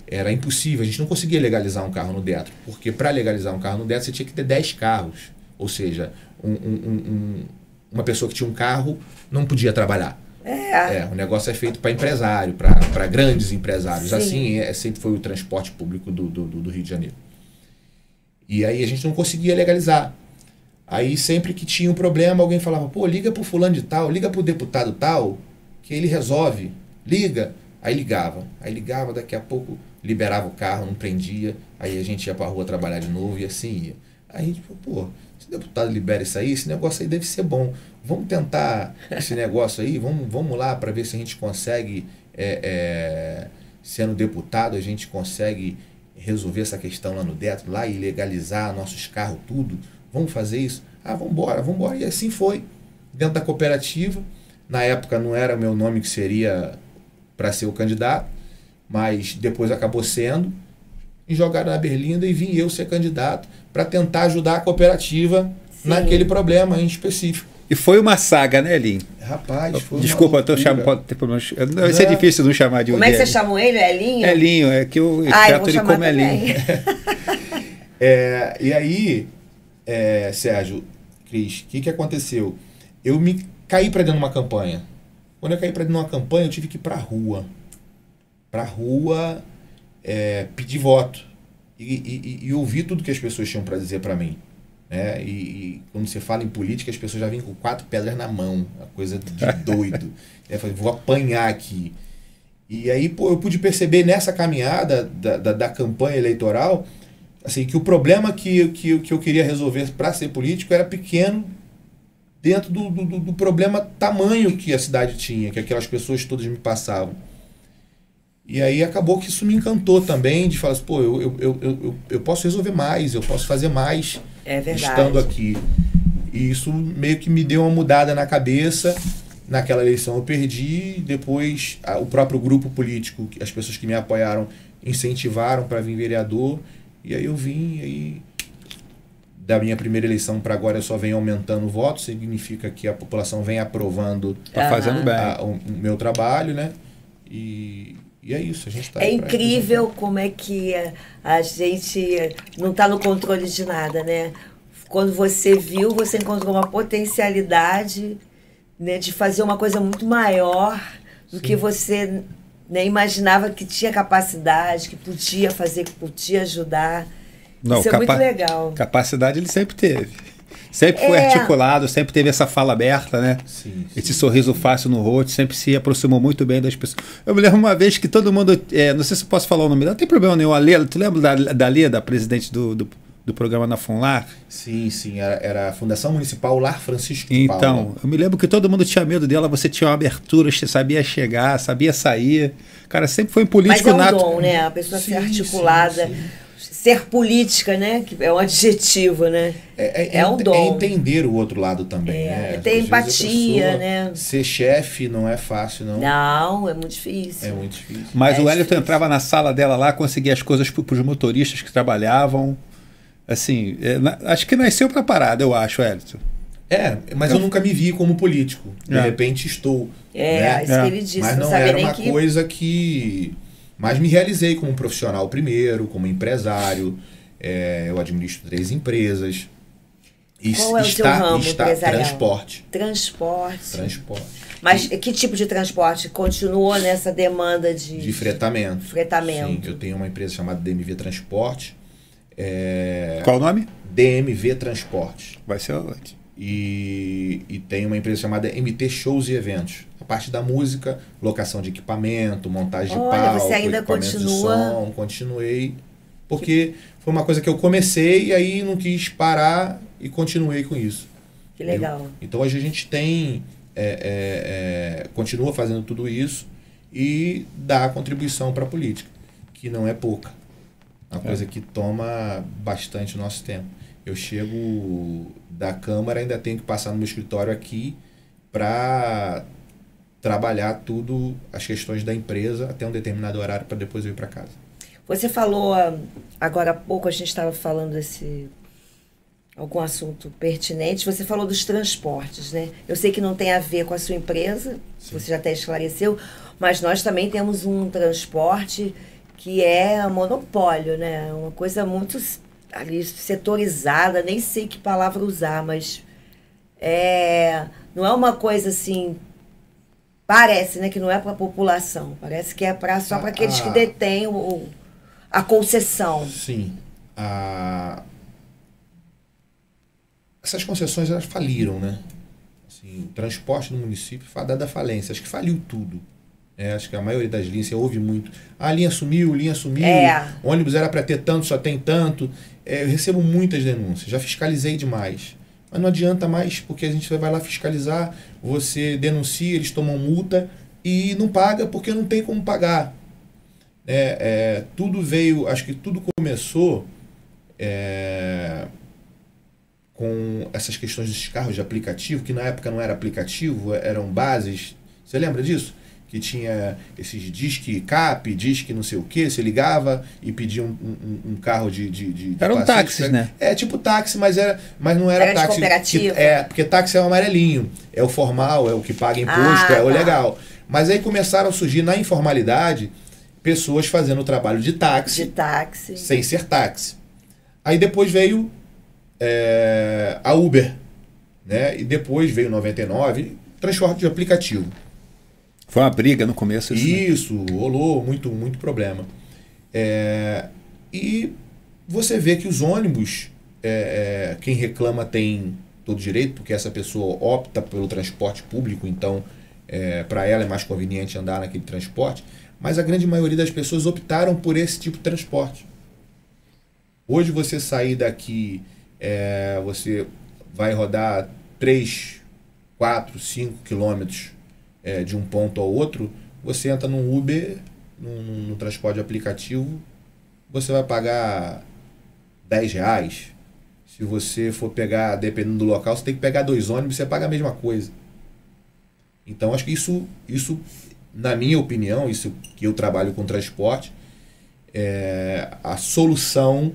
Era impossível, a gente não conseguia legalizar um carro no Detro, porque para legalizar um carro no Detro você tinha que ter 10 carros, ou seja, uma pessoa que tinha um carro não podia trabalhar. O negócio é feito para empresário, para grandes empresários. Sim. Assim sempre foi o transporte público do Rio de Janeiro. E aí a gente não conseguia legalizar. Aí sempre que tinha um problema, alguém falava, pô, liga pro fulano de tal, liga pro deputado tal, que ele resolve. Liga. Aí ligava, daqui a pouco liberava o carro, não prendia. Aí a gente ia pra rua trabalhar de novo e assim ia. Aí a gente falou, pô, se o deputado libera isso aí, esse negócio aí deve ser bom. Vamos tentar esse negócio aí, vamos lá para ver se a gente consegue, sendo deputado, a gente consegue resolver essa questão lá no Detro, lá e legalizar nossos carros, tudo. Vamos fazer isso? Vamos embora. E assim foi. Dentro da cooperativa, Na época não era o meu nome que seria para ser o candidato, mas depois acabou sendo. E jogaram na berlinda e vim eu ser candidato para tentar ajudar a cooperativa naquele problema em específico. E foi uma saga, né, Elinho? Rapaz, foi Desculpa, eu tô chamando, pode ter problema. Vai ser difícil não chamar de Como é que você chamou ele? Elinho? Elinho, é que eu trato ele como Elinho. E aí, Sérgio, Cris, o que aconteceu? Eu me caí para dentro de uma campanha. Quando eu caí para dentro de uma campanha, eu tive que ir para a rua. Para a rua pedir voto. E ouvir tudo que as pessoas tinham para dizer para mim. Né? E quando você fala em política, as pessoas já vêm com 4 pedras na mão. Uma coisa de doido. Eu falei, vou apanhar aqui. E aí, pô, eu pude perceber nessa caminhada da campanha eleitoral assim, que o problema que eu queria resolver para ser político era pequeno dentro do problema tamanho que a cidade tinha, que aquelas pessoas todas me passavam. E aí acabou que isso me encantou também, de falar assim, pô, eu posso resolver mais, eu posso fazer mais estando aqui. E isso meio que me deu uma mudada na cabeça. Naquela eleição eu perdi, depois o próprio grupo político, as pessoas que me apoiaram, incentivaram para vir vereador, e aí eu vim, aí da minha primeira eleição para agora eu só venho aumentando o voto, significa que a população vem aprovando fazendo bem o meu trabalho, né? E é isso, a gente está... É incrível como é que a gente não está no controle de nada, né? Quando você viu, você encontrou uma potencialidade, né, de fazer uma coisa muito maior do que você, né, imaginava que tinha capacidade, que podia fazer, que podia ajudar. Não, isso é muito legal. Capacidade ele sempre teve. Sempre foi articulado, sempre teve essa fala aberta, né? Sim. Esse sorriso fácil no rosto, sempre se aproximou muito bem das pessoas. Eu me lembro uma vez que todo mundo, não sei se eu posso falar o nome dela, não tem problema nenhum, a Lê, tu lembra da Lê, da presidente do programa na FUNLAR? Sim, era a Fundação Municipal Lar Francisco de Paula. Então, eu me lembro que todo mundo tinha medo dela, você tinha uma abertura, você sabia chegar, sabia sair. Cara, sempre foi um político nato. Mas é um nato. dom, né? A pessoa ser articulada, ser política, né? Que é um adjetivo, né? É um dom. É entender o outro lado também, né? Ter empatia, né? Ser chefe não é fácil, não. Não, é muito difícil. É muito difícil. Mas o Wellington entrava na sala dela lá, conseguia as coisas para os motoristas que trabalhavam. Assim, acho que nasceu para parada, eu acho, Wellington. Mas eu nunca me vi como político. De repente estou. Né? Isso que ele disse. Mas não era uma coisa que... Mas me realizei como profissional primeiro, como empresário. Eu administro 3 empresas. Qual é o seu ramo empresarial? Transporte. Mas que tipo de transporte? Continuou nessa demanda de fretamento. Fretamento. Sim, eu tenho uma empresa chamada DMV Transporte. Qual o nome? DMV Transporte. Vai ser onde? E tem uma empresa chamada MT Shows e Eventos. A parte da música, locação de equipamento, montagem de palco, você ainda equipamento de som. Continuei, porque foi uma coisa que eu comecei e aí não quis parar e continuei com isso. Que legal. Então hoje a gente tem, continua fazendo tudo isso e dá a contribuição para a política, que não é pouca. Uma coisa que toma bastante o nosso tempo. Eu chego da Câmara, ainda tenho que passar no meu escritório aqui para trabalhar tudo, as questões da empresa, até um determinado horário para depois eu ir para casa. Você falou, agora há pouco a gente estava falando algum assunto pertinente, você falou dos transportes, né? Eu sei que não tem a ver com a sua empresa, você já até esclareceu, mas nós também temos um transporte que é monopólio, né? Uma coisa muito ali setorizada, nem sei que palavra usar, mas não é uma coisa assim, parece, né, que não é para a população, parece que é só para aqueles que detêm a concessão. Sim. Essas concessões, elas faliram, né? Assim, o transporte no município foi dada falência, acho que faliu tudo. Acho que a maioria das linhas, você ouve muito. A linha sumiu, ônibus era para ter tanto, só tem tanto. Eu recebo muitas denúncias, já fiscalizei demais. Mas não adianta mais, porque a gente vai lá fiscalizar, você denuncia, eles tomam multa e não paga porque não tem como pagar. Tudo veio, acho que tudo começou com essas questões dos carros de aplicativo, que na época não era aplicativo, eram bases. Você lembra disso? Que tinha esses disque cap, disque não sei o que, você ligava e pedia um carro de eram táxis, né? Tipo táxi, mas não era táxi. Cooperativa. Porque táxi é o amarelinho, é o formal, é o que paga imposto, é o legal. Mas aí começaram a surgir na informalidade pessoas fazendo o trabalho de táxi. Sem ser táxi. Aí depois veio a Uber, né? E depois veio o 99, transporte de aplicativo. Foi uma briga no começo. Isso, rolou muito problema. E você vê que os ônibus, quem reclama tem todo direito, porque essa pessoa opta pelo transporte público, então para ela é mais conveniente andar naquele transporte, mas a grande maioria das pessoas optaram por esse tipo de transporte. Hoje você sair daqui, você vai rodar 3, 4, 5 quilômetros de um ponto ao outro, você entra num Uber, no transporte de aplicativo, você vai pagar R$10. Se você for pegar, dependendo do local, você tem que pegar 2 ônibus, você paga a mesma coisa. Então, acho que isso, na minha opinião, isso que eu trabalho com transporte, a solução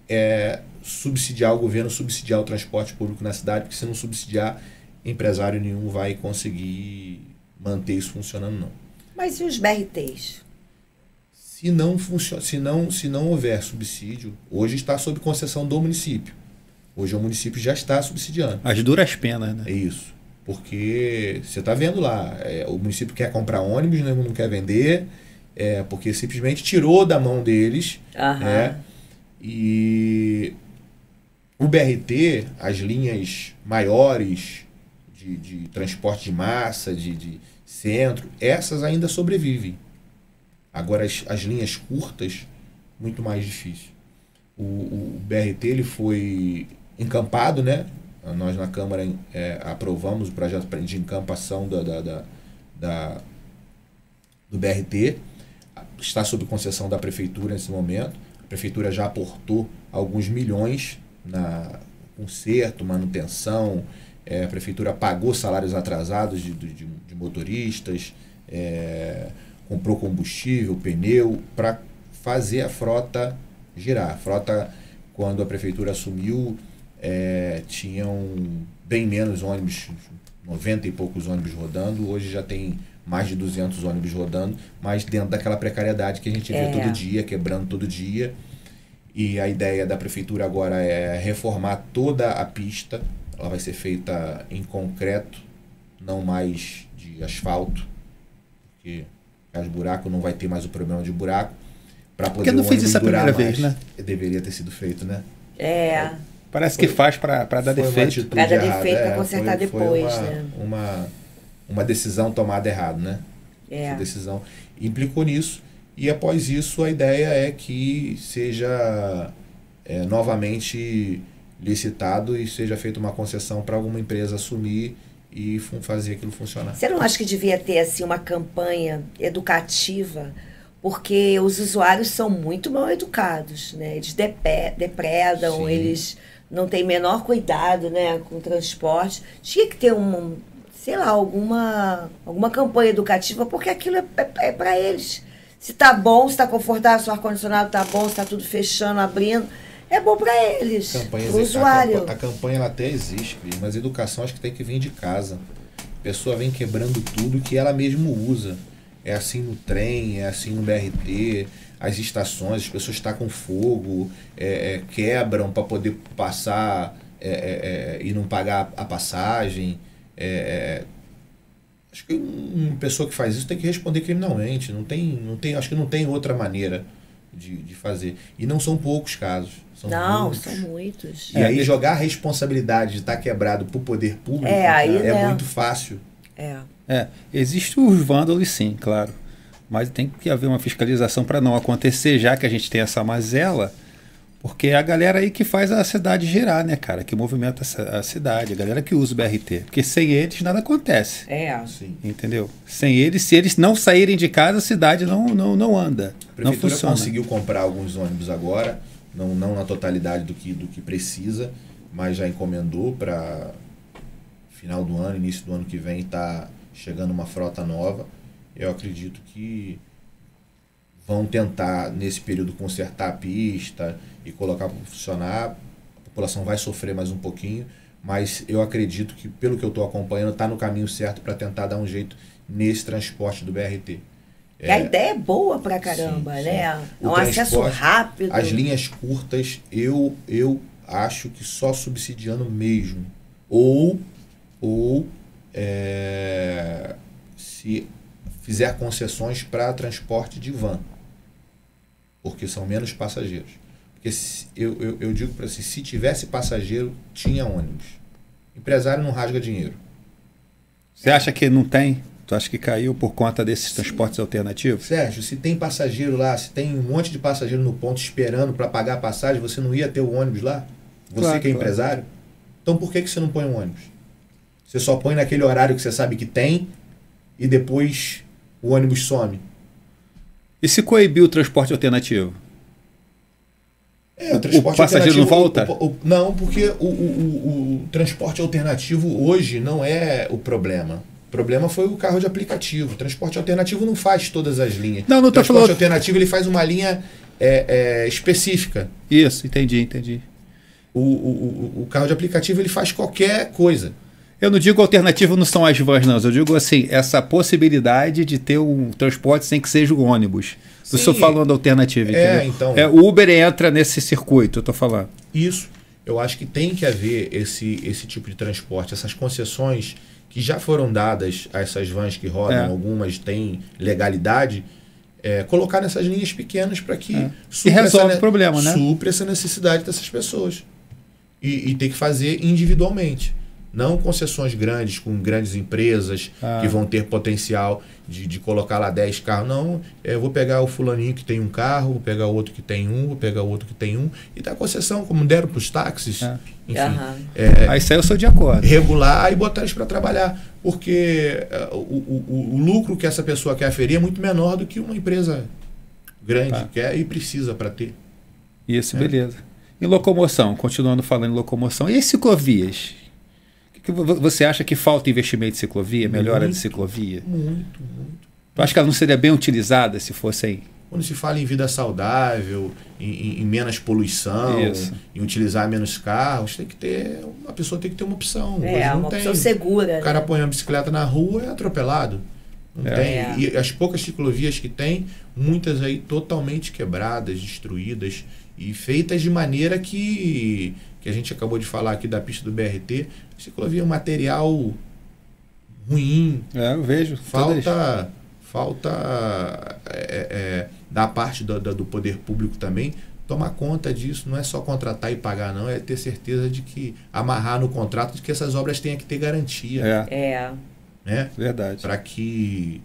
é subsidiar o governo, subsidiar o transporte público na cidade, porque se não subsidiar, empresário nenhum vai conseguir manter isso funcionando, não. Mas e os BRTs? Se não houver subsídio, hoje está sob concessão do município. Hoje o município já está subsidiando. As duras penas, né? É isso. Porque você está vendo lá, o município quer comprar ônibus, né, não quer vender, porque simplesmente tirou da mão deles. E o BRT, as linhas maiores de transporte de massa, de centro, essas ainda sobrevivem. Agora as linhas curtas, muito mais difícil. O BRT ele foi encampado, né? Nós na Câmara aprovamos o projeto de encampação do BRT. Está sob concessão da Prefeitura nesse momento. A Prefeitura já aportou alguns milhões na conserto, manutenção. A Prefeitura pagou salários atrasados de motoristas, comprou combustível, pneu, para fazer a frota girar. A frota, quando a Prefeitura assumiu, tinham bem menos ônibus, 90 e poucos ônibus rodando. Hoje já tem mais de 200 ônibus rodando, mas dentro daquela precariedade que a gente vê todo dia, quebrando todo dia. E a ideia da Prefeitura agora é reformar toda a pista. Ela vai ser feita em concreto, não mais de asfalto, porque as buracos não vai ter mais o problema de buraco. Porque não fez isso a primeira vez, né? Deveria ter sido feito, né? Parece que faz para dar defeito. Para dar defeito, para consertar depois, né? Uma decisão tomada errado, né? Essa decisão implicou nisso. E após isso, a ideia é que seja novamente licitado e seja feita uma concessão para alguma empresa assumir e fazer aquilo funcionar. Você não acha que devia ter assim, uma campanha educativa? Porque os usuários são muito mal educados, né? Eles depredam, Sim. Eles não têm menor cuidado, né, com o transporte. Tinha que ter alguma campanha educativa, porque aquilo é para eles. Se tá bom, se tá confortável, se o ar-condicionado tá bom, se tá tudo fechando, abrindo, é bom para eles, para o usuário. A campanha ela até existe, mas a educação acho que tem que vir de casa. A pessoa vem quebrando tudo que ela mesma usa. É assim no trem, é assim no BRT, as estações, as pessoas tacam fogo, quebram para poder passar e não pagar a passagem. Acho que uma pessoa que faz isso tem que responder criminalmente. Acho que não tem outra maneira de fazer. E não são poucos casos. São muitos. E aí jogar a responsabilidade de estar quebrado para o poder público é muito fácil. Existem os vândalos, sim, claro. Mas tem que haver uma fiscalização para não acontecer, já que a gente tem essa mazela, porque é a galera aí que faz a cidade girar, né, cara? Que movimenta a cidade, a galera que usa o BRT. Porque sem eles nada acontece. Sim. Entendeu? Sem eles, se eles não saírem de casa, a cidade não anda. A Prefeitura não funciona. conseguiu comprar alguns ônibus agora, não na totalidade do que precisa, mas já encomendou para final do ano, início do ano que vem, tá chegando uma frota nova. Eu acredito que vão tentar, nesse período, consertar a pista e colocar para funcionar. A população vai sofrer mais um pouquinho, mas eu acredito que, pelo que eu estou acompanhando, está no caminho certo para tentar dar um jeito nesse transporte do BRT. A ideia é boa pra caramba, sim, né? sim. É um acesso rápido. As linhas curtas, eu acho que só subsidiando mesmo. Ou se fizer concessões para transporte de van, porque são menos passageiros. Porque eu digo para você, se tivesse passageiro, tinha ônibus. Empresário não rasga dinheiro. Você acha que não tem? Tu acha que caiu por conta desses transportes alternativos? Sérgio, se tem passageiro lá, se tem um monte de passageiro no ponto esperando para pagar a passagem, você não ia ter o ônibus lá? Você claro, que é empresário? Então por que você não põe um ônibus? Você só põe naquele horário que você sabe que tem e depois o ônibus some. E se coibir o transporte alternativo? O passageiro não volta? Não, porque o transporte alternativo hoje não é o problema. O problema foi o carro de aplicativo. O transporte alternativo não faz todas as linhas. Não o transporte alternativo ele faz uma linha específica. Isso, entendi. O carro de aplicativo ele faz qualquer coisa. Eu não digo alternativo não são as vans, não. Eu digo assim, essa possibilidade de ter um transporte sem que seja o ônibus. Eu estou falando alternativa, entendeu? Então, o Uber entra nesse circuito, eu estou falando. Isso. Eu acho que tem que haver esse tipo de transporte, essas concessões que já foram dadas a essas vans que rodam, algumas têm legalidade, colocar nessas linhas pequenas para que resolve o problema, né? Supre essa necessidade dessas pessoas. E tem que fazer individualmente. Não concessões grandes, com grandes empresas que vão ter potencial de colocar lá 10 carros. Não, eu vou pegar o fulaninho que tem um carro, vou pegar o outro que tem um, vou pegar o outro que tem um, e dar concessão, como deram para os táxis. Enfim, aí isso aí eu sou de acordo. Regular e botar eles para trabalhar. Porque o lucro que essa pessoa quer aferir é muito menor do que uma empresa grande quer e precisa para ter. Isso, beleza. E locomoção, continuando falando em locomoção. E as ciclovias? Que você acha que falta investimento em ciclovia, melhora de ciclovia? Muito. Tu acha que ela não seria bem utilizada se fossem... Quando se fala em vida saudável, em menos poluição, em utilizar menos carros, a pessoa tem que ter uma opção. Uma opção segura. O cara põe uma bicicleta na rua e é atropelado. Não tem. E as poucas ciclovias que tem, muitas aí totalmente quebradas, destruídas e feitas de maneira que a gente acabou de falar aqui da pista do BRT, ciclovia é um material ruim. Eu vejo. Falta da parte do poder público também tomar conta disso. Não é só contratar e pagar, não. É ter certeza de que amarrar no contrato de que essas obras tenham que ter garantia. Né? Verdade. Para que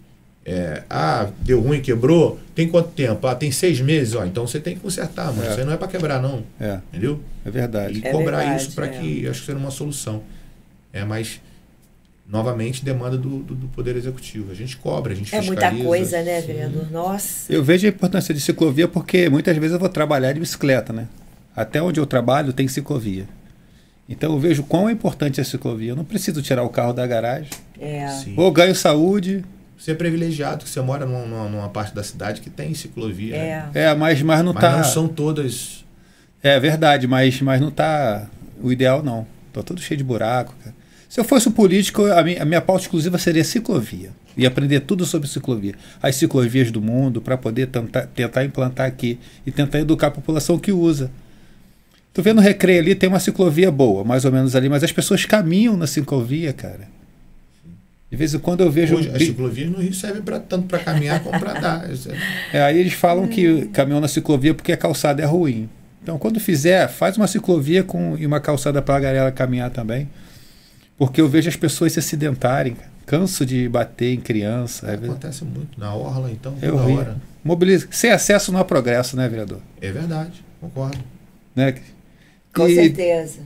deu ruim, quebrou, tem quanto tempo? Tem 6 meses, então você tem que consertar, mano. Isso aí não é para quebrar, não. Entendeu? É verdade. E cobrar isso para que, acho que seria uma solução. Mas, novamente, demanda do Poder Executivo. A gente cobra, a gente fiscaliza. É muita coisa, né, vereador? Nossa. Eu vejo a importância de ciclovia porque muitas vezes eu vou trabalhar de bicicleta, né? Até onde eu trabalho tem ciclovia. Então eu vejo quão é importante a ciclovia. Eu não preciso tirar o carro da garagem. Ou ganho saúde. Você é privilegiado, que você mora numa parte da cidade que tem ciclovia. Mas não tá... Mas não são todas... É verdade, mas não tá o ideal, não. Tá tudo cheio de buraco, cara. Se eu fosse um político, a minha pauta exclusiva seria ciclovia. E aprender tudo sobre ciclovia. As ciclovias do mundo, para poder tentar implantar aqui. E tentar educar a população que usa. Tu vê no Recreio ali, tem uma ciclovia boa, mais ou menos ali. Mas as pessoas caminham na ciclovia, cara. De vez em quando eu vejo... Hoje, as ciclovias no Rio servem tanto para caminhar como para andar. Aí eles falam que caminham na ciclovia porque a calçada é ruim. Então, quando fizer, faz uma ciclovia e uma calçada para a galera caminhar também. Porque eu vejo as pessoas se acidentarem. Canso de bater em criança. Acontece muito. Na orla, então, toda hora. Mobiliza. Sem acesso não há progresso, né, vereador? É verdade, concordo. Né? Com certeza.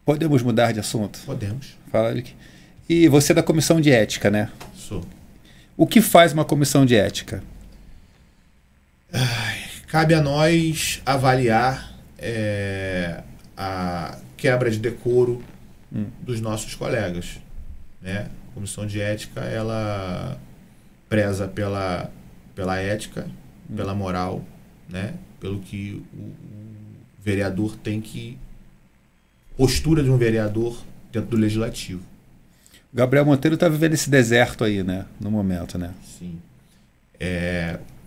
Podemos mudar de assunto? Podemos. Fala aqui. E você é da comissão de ética, né? Sou. O que faz uma comissão de ética? Cabe a nós avaliar quebra de decoro dos nossos colegas, né? A comissão de ética, ela preza pela ética, pela moral, né? Pelo que o vereador tem que... Postura de um vereador dentro do legislativo. Gabriel Monteiro está vivendo esse deserto aí, né? No momento, né? Sim.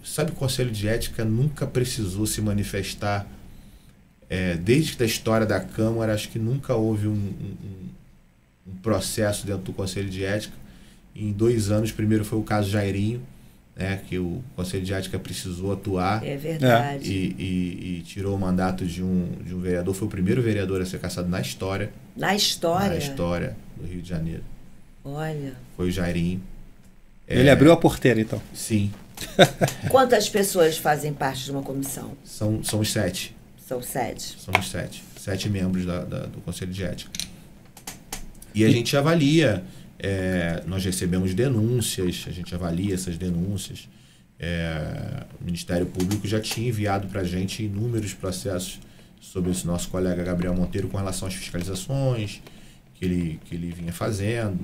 Sabe, o Conselho de Ética nunca precisou se manifestar, desde que a história da Câmara, acho que nunca houve um processo dentro do Conselho de Ética. Em 2 anos, primeiro foi o caso Jairinho, né, que o Conselho de Ética precisou atuar. É verdade. E tirou o mandato de um vereador. Foi o primeiro vereador a ser cassado na história. Na história? Na história do Rio de Janeiro. Olha. Foi o Jairinho. Ele abriu a porteira, então. Sim. Quantas pessoas fazem parte de uma comissão? São os 7. São 7. Somos 7. 7 membros do Conselho de Ética. E a gente avalia, nós recebemos denúncias, a gente avalia essas denúncias. O Ministério Público já tinha enviado para a gente inúmeros processos sobre esse nosso colega Gabriel Monteiro com relação às fiscalizações que ele vinha fazendo.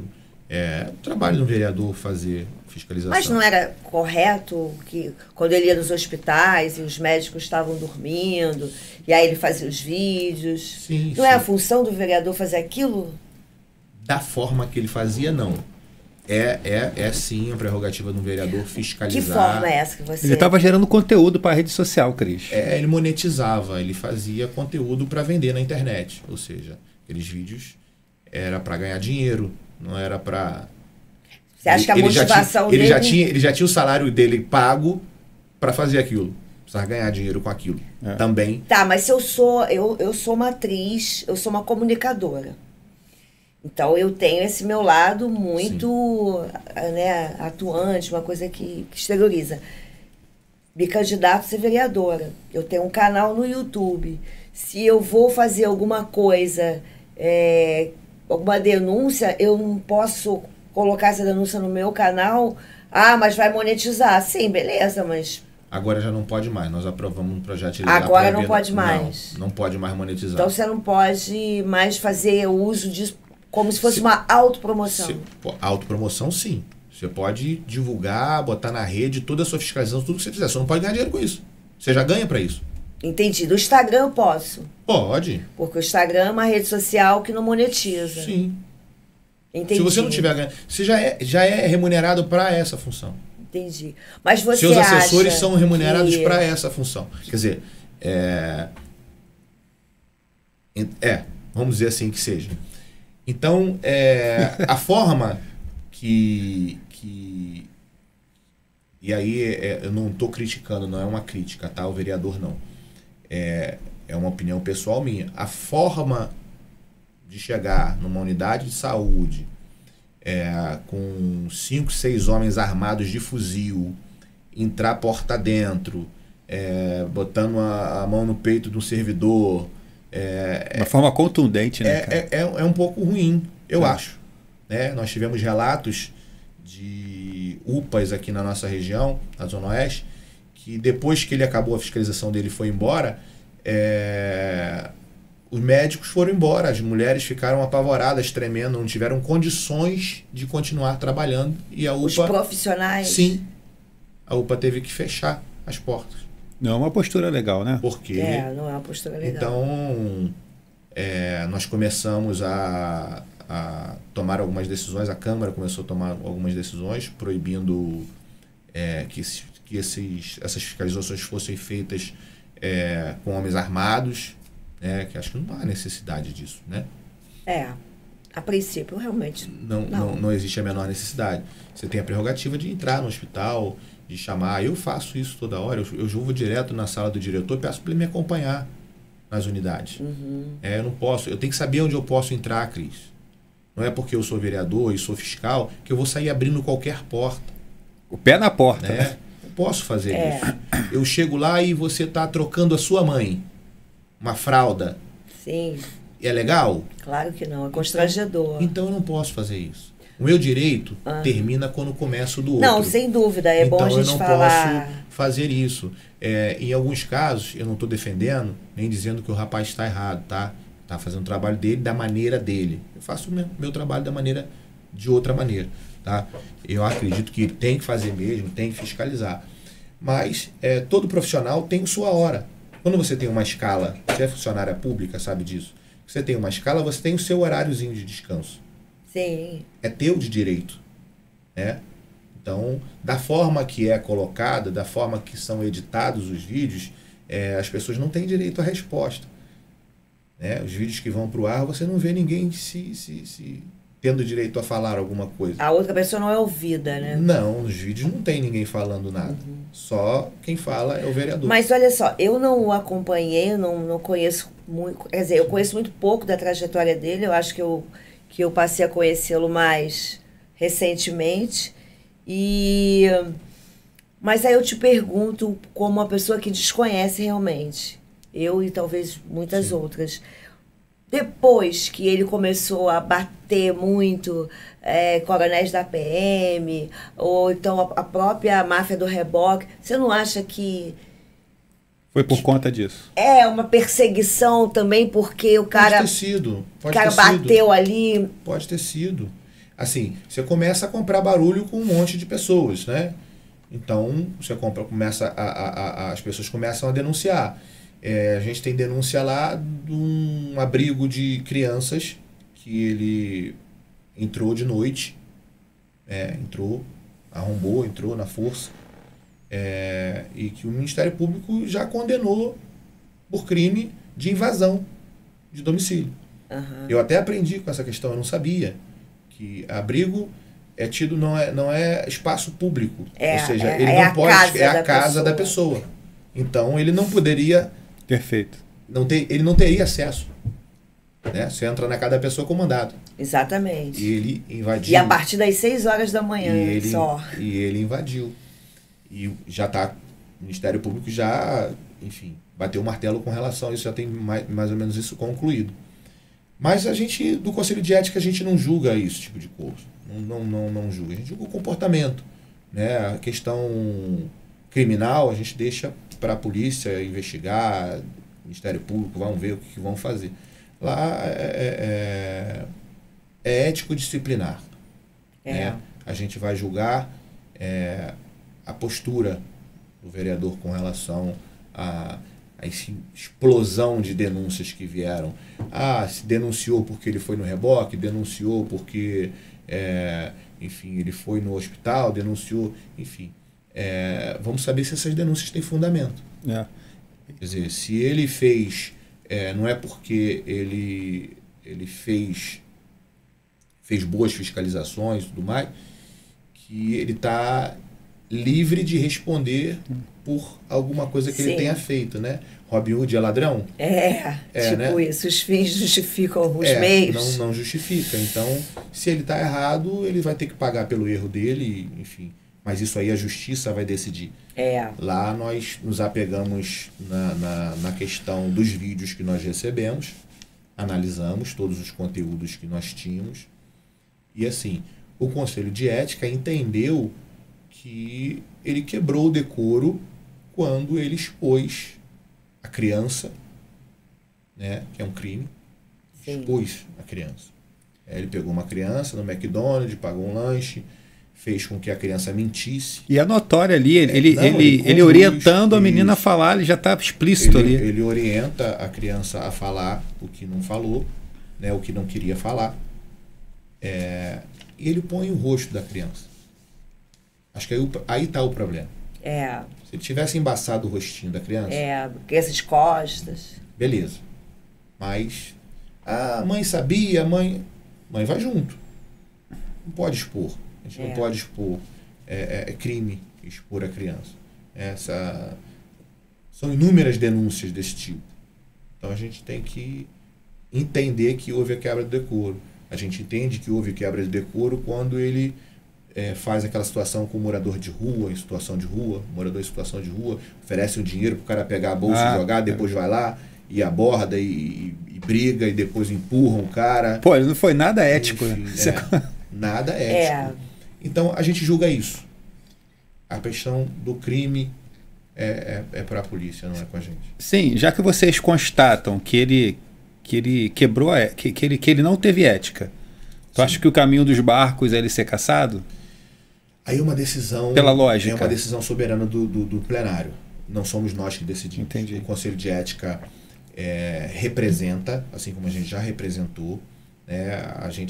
O trabalho do vereador fazer fiscalização. Mas não era correto que quando ele ia nos hospitais e os médicos estavam dormindo, e aí ele fazia os vídeos? Sim, não é a função do vereador fazer aquilo? Da forma que ele fazia, não. É sim a prerrogativa do vereador fiscalizar. Que forma é essa que você... Ele estava gerando conteúdo para a rede social, Cris. Ele monetizava, ele fazia conteúdo para vender na internet. Ou seja, aqueles vídeos era para ganhar dinheiro, não era para... Você acha que a motivação dele... Ele já tinha o salário dele pago para fazer aquilo. Precisava ganhar dinheiro com aquilo também. Tá, mas se eu sou uma atriz, eu sou uma comunicadora. Então, eu tenho esse meu lado muito, né, atuante, uma coisa que exterioriza. Me candidato a ser vereadora. Eu tenho um canal no YouTube. Se eu vou fazer alguma coisa, alguma denúncia, eu não posso colocar essa denúncia no meu canal. Ah, mas vai monetizar. Sim, beleza, mas... Agora já não pode mais. Nós aprovamos um projeto de lei. Agora não pode mais. Não pode mais monetizar. Então, você não pode mais fazer uso disso como se fosse uma autopromoção. Autopromoção, sim. Você pode divulgar, botar na rede toda a sua fiscalização, tudo que você fizer. Você não pode ganhar dinheiro com isso. Você já ganha para isso. Entendi. Do Instagram eu posso? Pode. Porque o Instagram é uma rede social que não monetiza. Sim. Entendi. Se você não tiver ganho, você já é remunerado para essa função. Entendi. Mas você seus assessores acha são remunerados que... para essa função. Quer dizer, vamos dizer assim que seja. Então, a forma que... E aí, eu não estou criticando, não é uma crítica, tá? O vereador não. É uma opinião pessoal minha. A forma de chegar numa unidade de saúde com 5, 6 homens armados de fuzil, entrar porta dentro, botando a mão no peito do servidor... Uma forma contundente, né, cara? É um pouco ruim, eu acho. Né? Nós tivemos relatos de UPAs aqui na nossa região, na Zona Oeste, que depois que ele acabou a fiscalização dele e foi embora, os médicos foram embora, as mulheres ficaram apavoradas, tremendo, não tiveram condições de continuar trabalhando. E a UPA... Os profissionais? Sim. A UPA teve que fechar as portas. Não é uma postura legal, né? Porque... não é uma postura legal. Então, nós começamos a tomar algumas decisões, a Câmara começou a tomar algumas decisões, proibindo que essas fiscalizações fossem feitas com homens armados, que acho que não há necessidade disso, né? A princípio, realmente. Não existe a menor necessidade. Você tem a prerrogativa de entrar no hospital, de chamar. Eu faço isso toda hora. Eu vou direto na sala do diretor e peço para ele me acompanhar nas unidades. Eu não posso. Eu tenho que saber onde eu posso entrar, Cris. Não é porque eu sou vereador e sou fiscal que eu vou sair abrindo qualquer porta. O pé na porta, né? Eu posso fazer isso. Eu chego lá e você está trocando a sua mãe. Uma fralda. Sim. É legal? Claro que não. É constrangedor. Então eu não posso fazer isso. O meu direito termina quando começa o do outro. Não, sem dúvida. É bom a gente falar. Então eu não posso fazer isso. Em alguns casos, eu não estou defendendo, nem dizendo que o rapaz está errado, tá? Tá fazendo o trabalho dele da maneira dele. Eu faço o meu trabalho de outra maneira. Tá? Eu acredito que tem que fazer mesmo, tem que fiscalizar. Mas todo profissional tem sua hora. Quando você tem uma escala, você é funcionária pública, sabe disso. Você tem uma escala, você tem o seu horáriozinho de descanso. Sim. É teu de direito. Né? Então, da forma que é colocada, da forma que são editados os vídeos, as pessoas não têm direito à resposta. Né? Os vídeos que vão para o ar, você não vê ninguém se tendo direito a falar alguma coisa. A outra pessoa não é ouvida, né? Não, nos vídeos não tem ninguém falando nada. Só quem fala é o vereador. Mas olha só, eu não o acompanhei, não conheço muito, quer dizer, eu conheço muito pouco da trajetória dele, eu acho que eu passei a conhecê-lo mais recentemente. Mas aí eu te pergunto, como uma pessoa que desconhece realmente, eu e talvez muitas outras, depois que ele começou a bater muito coronéis da PM, ou então a própria máfia do reboque, você não acha que foi por conta disso? É uma perseguição também, porque o cara... Pode ter sido. O cara bateu ali... Pode ter sido. Assim, você começa a comprar barulho com um monte de pessoas, né? Então, você as pessoas começam a denunciar. A gente tem denúncia lá de um abrigo de crianças que ele entrou de noite, entrou na força, e que o Ministério Público já condenou por crime de invasão de domicílio. Uhum. Eu até aprendi com essa questão, eu não sabia que abrigo é tido, não é espaço público, ou seja, ele não pode, é a casa da pessoa. Então ele não poderia... Perfeito. Ele não teria acesso. Né? Você entra na casa da pessoa com mandado. Exatamente. E ele invadiu. E a partir das 6 horas da manhã só. E ele invadiu. E já está... O Ministério Público já, enfim, bateu o martelo com relação a isso, já tem mais ou menos isso concluído. Mas do Conselho de Ética, a gente não julga esse tipo de coisa. Não julga. A gente julga o comportamento. Né? A questão criminal, a gente deixa para a polícia investigar, Ministério Público, vão ver o que vão fazer. Lá é ético-disciplinar. Né? A gente vai julgar a postura do vereador com relação a essa explosão de denúncias que vieram. Se denunciou porque ele foi no reboque, denunciou porque, enfim, ele foi no hospital, denunciou, enfim. Vamos saber se essas denúncias têm fundamento. Quer dizer, se ele fez, não é porque ele fez boas fiscalizações e tudo mais, que ele está livre de responder por alguma coisa que ele tenha feito, né? Robin Hood é ladrão? Tipo, né? Isso, os fins justificam os meios. Não justifica. Então, se ele está errado, ele vai ter que pagar pelo erro dele, enfim. Mas isso aí a justiça vai decidir. Lá nós nos apegamos na questão dos vídeos que nós recebemos, analisamos todos os conteúdos que nós tínhamos, e assim, o Conselho de Ética entendeu que ele quebrou o decoro quando ele expôs a criança, né, que é um crime, expôs a criança. Ele pegou uma criança no McDonald's, pagou um lanche, fez com que a criança mentisse. E é notório ali, ele orientando a menina a falar, ele já está explícito ali. Ele orienta a criança a falar o que não falou, né, o que não queria falar, e ele põe o rosto da criança. Acho que aí está o problema. Se ele tivesse embaçado o rostinho da criança... criança de costas. Beleza. Mas a mãe sabia, mãe vai junto. Não pode expor. A gente não pode expor. É crime expor a criança. São inúmeras denúncias desse tipo. Então a gente tem que entender que houve a quebra de decoro. A gente entende que houve quebra de decoro quando ele faz aquela situação com o morador de rua, morador em situação de rua, oferece um dinheiro para o cara pegar a bolsa e jogar, depois vai lá e aborda e briga e depois empurra um cara. Pô, não foi nada ético. Enfim, nada ético. Então a gente julga isso. A questão do crime é para a polícia, não é com a gente. Sim, já que vocês constatam que ele quebrou, que ele não teve ética. Tu acha que o caminho dos barcos é ele ser cassado? Aí é uma decisão... Pela lógica. É uma decisão soberana do plenário. Não somos nós que decidimos. Entendi. O Conselho de Ética representa, assim como a gente já representou, né?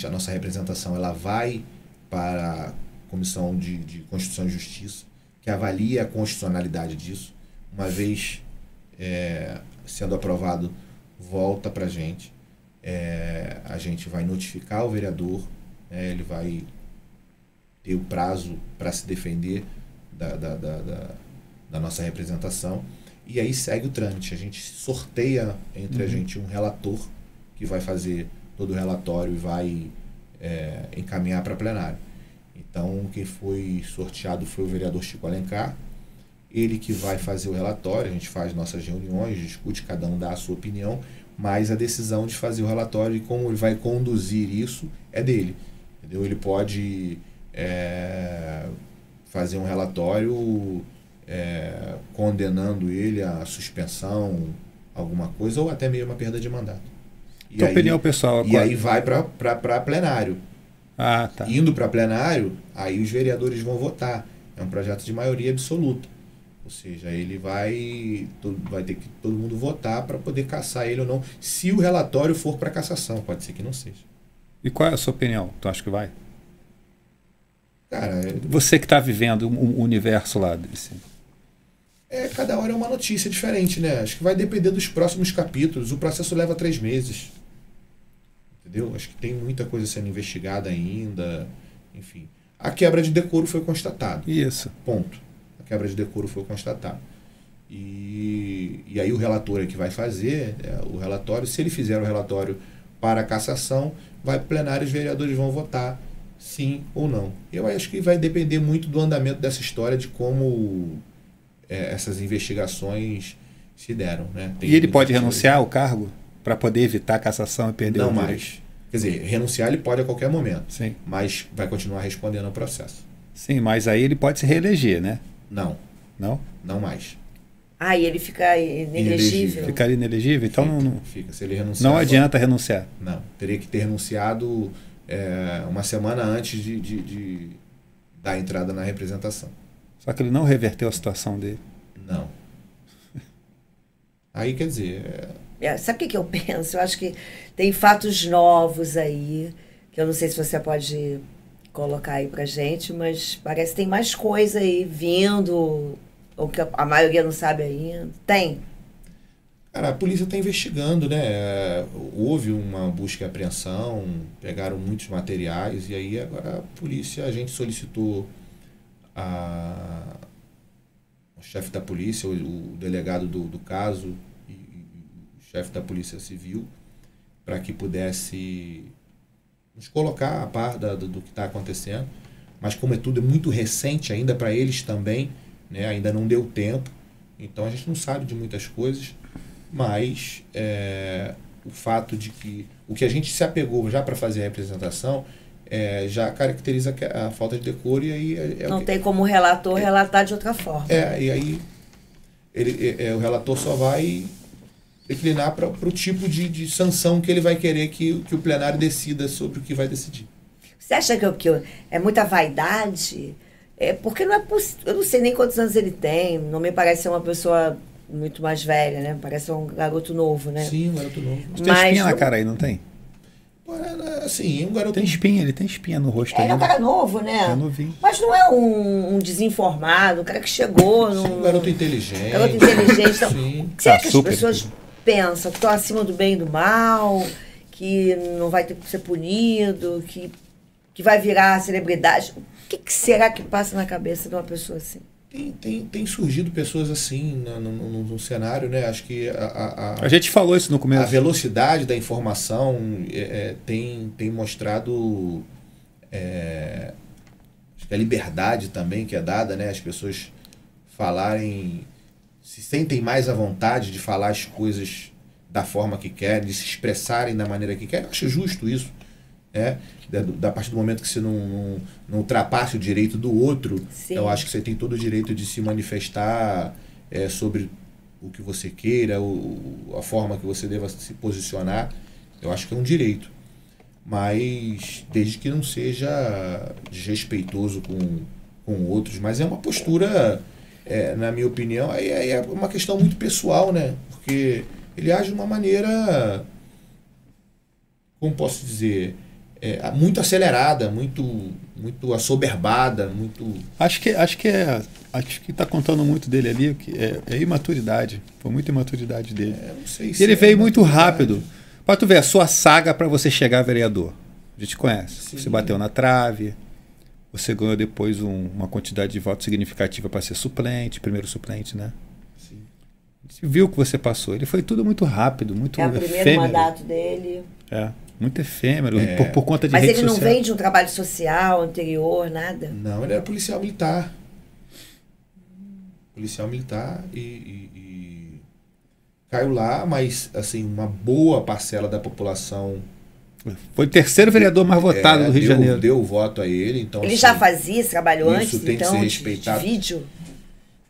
A nossa representação ela vai para a Comissão de Constituição e Justiça, que avalia a constitucionalidade disso. Uma vez sendo aprovado, volta para a gente. A gente vai notificar o vereador, ele vai ter o prazo para se defender da nossa representação, e aí segue o trâmite. A gente sorteia entre a gente um relator que vai fazer todo o relatório e vai encaminhar para plenário. Então, quem foi sorteado foi o vereador Chico Alencar, ele que vai fazer o relatório. A gente faz nossas reuniões, discute, cada um dá a sua opinião, mas a decisão de fazer o relatório e como ele vai conduzir isso é dele. Entendeu? Ele pode fazer um relatório condenando ele à suspensão, alguma coisa, ou até mesmo a perda de mandato. E Tua aí, opinião pessoal? E aí vai para plenário. Ah, tá. Indo para plenário, aí os vereadores vão votar. É um projeto de maioria absoluta. Ou seja, ele vai ter que todo mundo votar para poder cassar ele ou não, se o relatório for para cassação. Pode ser que não seja. E qual é a sua opinião? Tu acha que vai? Cara, você que está vivendo o universo lá desse... cada hora é uma notícia diferente, né? Acho que vai depender dos próximos capítulos. O processo leva 3 meses. Entendeu? Acho que tem muita coisa sendo investigada ainda. Enfim. A quebra de decoro foi constatada. Isso. Ponto. A quebra de decoro foi constatada. E aí o relator é que vai fazer o relatório. Se ele fizer o relatório para a cassação, vai para o plenário, os vereadores vão votar sim ou não. Eu acho que vai depender muito do andamento dessa história, de como essas investigações se deram. Né? E ele pode renunciar ao cargo para poder evitar a cassação e perder não o direito? mais. Quer dizer, renunciar ele pode a qualquer momento. Sim. Mas vai continuar respondendo ao processo. Sim, mas aí ele pode se reeleger, né? Não. Não? Não mais. E ele fica inelegível. Ficaria inelegível? Então fica. Se ele renunciar, não adianta renunciar. Não. Teria que ter renunciado uma semana antes da entrada na representação. Só que ele não reverteu a situação dele. Não. Aí, quer dizer... Sabe o que eu penso? Eu acho que tem fatos novos aí, que eu não sei se você pode colocar aí pra gente, mas parece que tem mais coisa aí vindo, ou que a maioria não sabe ainda. Tem. Cara, a polícia está investigando, né? Houve uma busca e apreensão, pegaram muitos materiais, e aí agora a gente solicitou o chefe da polícia, o delegado do caso, e o chefe da Polícia Civil, para que pudesse nos colocar a par do que está acontecendo. Mas como é tudo muito recente ainda para eles também, né? Ainda não deu tempo, então a gente não sabe de muitas coisas, mas o fato de que o que a gente se apegou já para fazer a representação já caracteriza a falta de decoro, e aí não tem como o relator relatar de outra forma. E aí o relator só vai declinar para o tipo de sanção que ele vai querer que o plenário decida sobre o que vai decidir. Você acha que é muita vaidade? Porque não é possível. Eu não sei nem quantos anos ele tem, não me parece ser uma pessoa muito mais velha, né? Parece um garoto novo, né? Sim, um garoto novo. Mas tem espinha na cara aí, não tem? Assim, um garoto... Ele tem espinha no rosto. Ele é um cara novo, né? É novinho. Mas não é um desinformado, um cara que chegou... Um garoto inteligente. Garoto inteligente. Então, sim. será que as pessoas pensam que estão acima do bem e do mal, que não vai ter que ser punido, que vai virar celebridade? O que será que passa na cabeça de uma pessoa assim? Tem surgido pessoas assim no cenário, né? Acho que a gente falou isso no começo. A velocidade da informação tem mostrado acho que a liberdade também que é dada, né? As pessoas se sentem mais à vontade de falar as coisas da forma que querem, de se expressarem da maneira que querem. Eu acho justo isso. Da partir do momento que você não ultrapasse o direito do outro, sim, eu acho que você tem todo o direito de se manifestar sobre o que você queira, a forma que você deva se posicionar. Eu acho que é um direito. Mas desde que não seja desrespeitoso com outros. Mas é uma postura, na minha opinião, é uma questão muito pessoal, né? Porque ele age de uma maneira, como posso dizer, muito acelerada, muito assoberbada, muito... Acho que está contando muito dele ali, que é imaturidade. Foi muita imaturidade dele. Não sei E ele veio muito maturidade. rápido. Para tu ver, a sua saga para você chegar a vereador. A gente conhece. Sim. Você bateu na trave, você ganhou depois uma quantidade de votos significativa para ser suplente, primeiro suplente, né? Sim. A gente viu que você passou. Ele foi tudo muito rápido, muito É o primeiro efêmero. mandato dele. Muito efêmero, por conta de Mas rede ele não social. vem de um trabalho social anterior, nada? Não, ele era policial militar. Policial militar e caiu lá, mas assim, uma boa parcela da população Foi o terceiro vereador mais votado do Rio de Janeiro. deu voto a ele. Então, Ele assim, já fazia esse trabalho isso antes, tem que então, ser de respeitado. vídeo?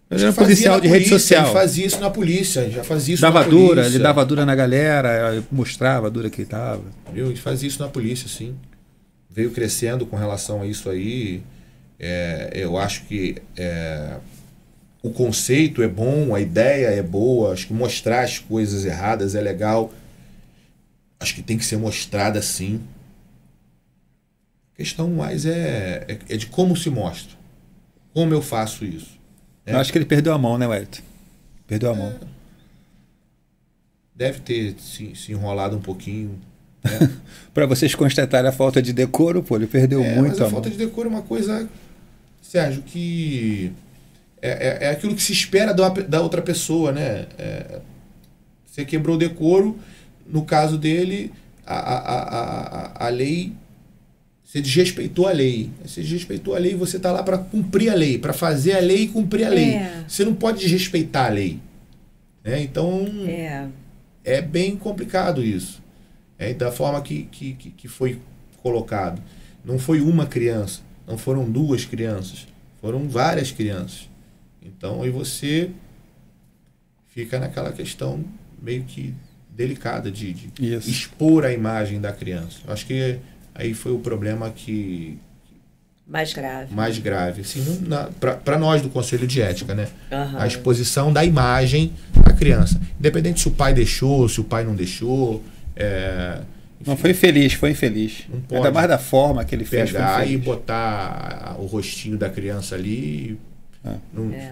Ele era um fazia policial na de rede polícia, social. Ele fazia isso na polícia, já fazia isso Dava na dura, polícia. ele dava dura na galera, mostrava a dura que ele tava. Ele fazia isso na polícia, sim. Veio crescendo com relação a isso aí. Eu acho que o conceito é bom, a ideia é boa, acho que mostrar as coisas erradas é legal. Acho que tem que ser mostrada sim. A questão mais é de como se mostra. Como eu faço isso. Eu acho que ele perdeu a mão, né, Wellington? Perdeu a mão. Deve ter se enrolado um pouquinho. Né? Para vocês constatarem a falta de decoro, pô, ele perdeu Mas muito a a mão. falta de decoro é uma coisa, Sérgio, que é aquilo que se espera da outra pessoa, né? Você quebrou o decoro, no caso dele, a lei, você desrespeitou a lei. Você desrespeitou a lei, você está lá para cumprir a lei, para fazer a lei e cumprir a lei. Você não pode desrespeitar a lei. Né? Então, é bem complicado isso. Da forma que foi colocado. Não foi uma criança, não foram duas crianças, foram várias crianças. Então aí você fica naquela questão meio que delicada de expor a imagem da criança. Eu acho que aí foi o problema mais grave. Mais grave. Assim, para nós do Conselho de Ética, né? Uhum. A exposição da imagem da criança. Independente se o pai deixou, se o pai não deixou. Não, foi infeliz, foi infeliz. Ainda mais da forma que ele fez. Pegar e botar o rostinho da criança ali.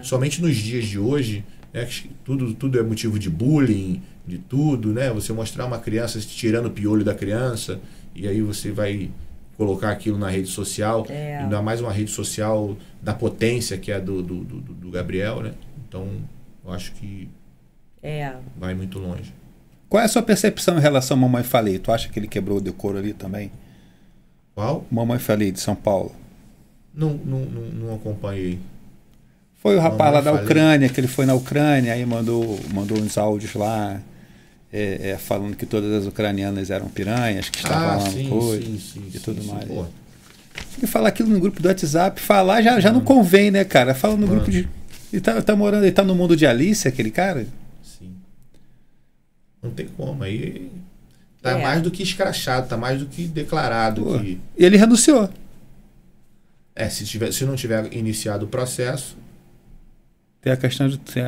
Somente nos dias de hoje, né, tudo é motivo de bullying, de tudo, né? Você mostrar uma criança tirando o piolho da criança, e aí você vai colocar aquilo na rede social, ainda mais uma rede social da potência que é do Gabriel, né? Então, eu acho que vai muito longe. Qual é a sua percepção em relação ao Mamãe Falei? Tu acha que ele quebrou o decoro ali também? Qual? Mamãe Falei, de São Paulo. Não acompanhei. Foi o rapaz lá da Ucrânia, que ele foi na Ucrânia, aí mandou uns áudios lá, falando que todas as ucranianas eram piranhas, que estavam lá no coisa e tudo mais. E falar aquilo no grupo do WhatsApp, falar já não convém, né, cara? Fala no grupo de... Ele tá no mundo de Alice, aquele cara? Não tem como. Aí tá mais do que escrachado, tá mais do que declarado. E ele renunciou. Se não tiver iniciado o processo. Tem a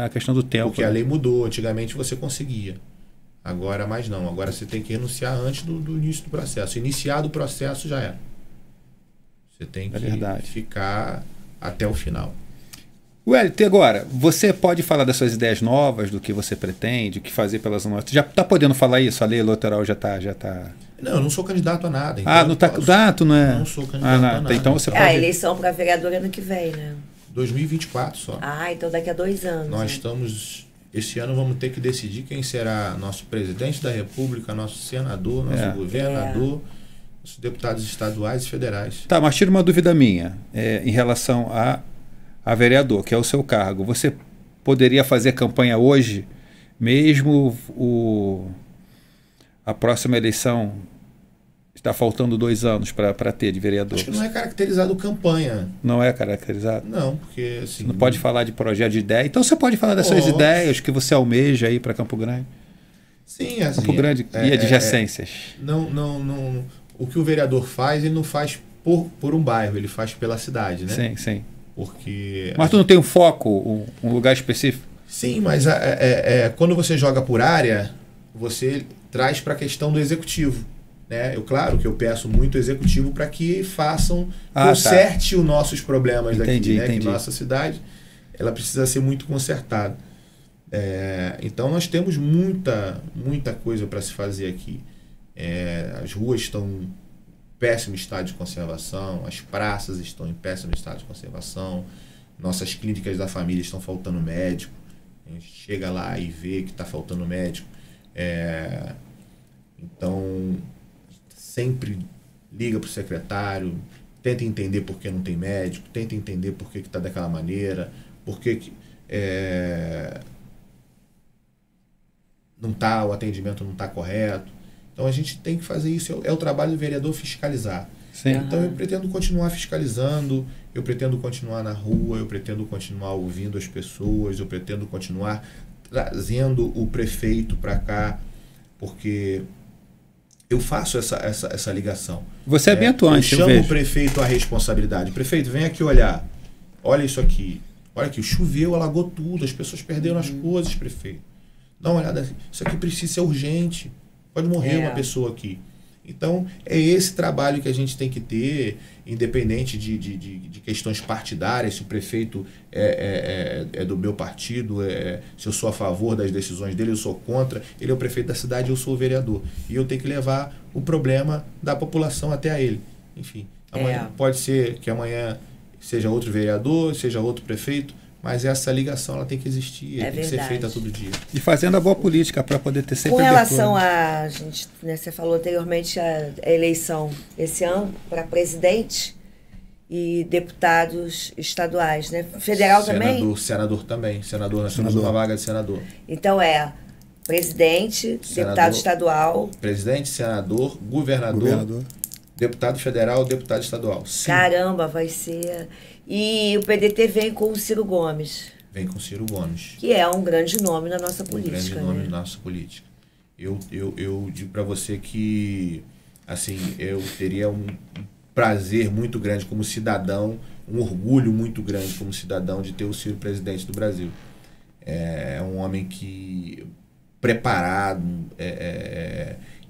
questão do tempo. Porque a lei mudou. Antigamente você conseguia. Agora mais não. Agora você tem que renunciar antes do início do processo. Iniciado o processo já é. Você tem que ficar até o final. Wellington, agora, você pode falar das suas ideias novas, do que você pretende, o que fazer pelas nossas... Já está podendo falar isso? A lei eleitoral já está... Não, eu não sou candidato a nada. Então não está... tu não é... Não sou candidato a nada. Então você pode... A eleição para vereador ano que vem, né? 2024 só. Então daqui a 2 anos. Nós estamos... Esse ano vamos ter que decidir quem será nosso presidente da República, nosso senador, nosso governador, nossos deputados estaduais e federais. Tá, mas tira uma dúvida minha em relação a vereador, que é o seu cargo. Você poderia fazer campanha hoje, mesmo a próxima eleição está faltando 2 anos para ter de vereador? Acho que não é caracterizado campanha. Não é caracterizado? Não, porque assim... Não pode falar de projeto de ideia. Então você pode falar das suas ideias que você almeja aí para Campo Grande. Sim, assim, Campo Grande e adjacências. Não, o que o vereador faz, ele não faz por um bairro, ele faz pela cidade, né? Sim, sim. Porque... Mas tu não tem um foco, um lugar específico? Sim, mas quando você joga por área, você traz para a questão do executivo. Né? Claro que eu peço muito ao executivo para que façam, conserte os nossos problemas daqui, né? Que nossa cidade ela precisa ser muito consertada. Então nós temos muita coisa para se fazer aqui. As ruas estão em péssimo estado de conservação, as praças estão em péssimo estado de conservação, nossas clínicas da família estão faltando médico. A gente chega lá e vê que está faltando médico. Então, sempre liga para o secretário, tenta entender por que não tem médico, tenta entender por que está daquela maneira, por que o atendimento não está correto. Então, a gente tem que fazer isso. É o trabalho do vereador fiscalizar. Sim. Então, eu pretendo continuar fiscalizando, eu pretendo continuar na rua, eu pretendo continuar ouvindo as pessoas, eu pretendo continuar trazendo o prefeito para cá, porque eu faço essa ligação. Você é bem atuante, eu chamo o prefeito à responsabilidade. Prefeito, vem aqui olhar. Olha isso aqui. Olha aqui, choveu, alagou tudo, as pessoas perderam as coisas, prefeito. Dá uma olhada. Isso aqui precisa ser urgente. Pode morrer uma pessoa aqui. Então, é esse trabalho que a gente tem que ter, independente de questões partidárias, se o prefeito é do meu partido, se eu sou a favor das decisões dele, eu sou contra. Ele é o prefeito da cidade, eu sou o vereador. E eu tenho que levar o problema da população até a ele. Enfim, amanhã, pode ser que amanhã seja outro vereador, seja outro prefeito, mas essa ligação ela tem que existir, tem que ser feita todo dia. E fazendo a boa política para poder ter sempre com relação a gente, né, você falou anteriormente a eleição esse ano para presidente e deputados estaduais, né? Federal também? Senador também. Senador, nós temos uma vaga de senador. Então presidente, senador, deputado estadual. Presidente, senador, governador. Deputado federal, deputado estadual. Sim. Caramba, vai ser... E o PDT vem com o Ciro Gomes. Vem com o Ciro Gomes. Que é um grande nome na nossa política. Um grande nome na nossa política. Eu digo para você que, assim, eu teria um prazer muito grande como cidadão, um orgulho muito grande como cidadão de ter o Ciro presidente do Brasil. É um homem que preparado,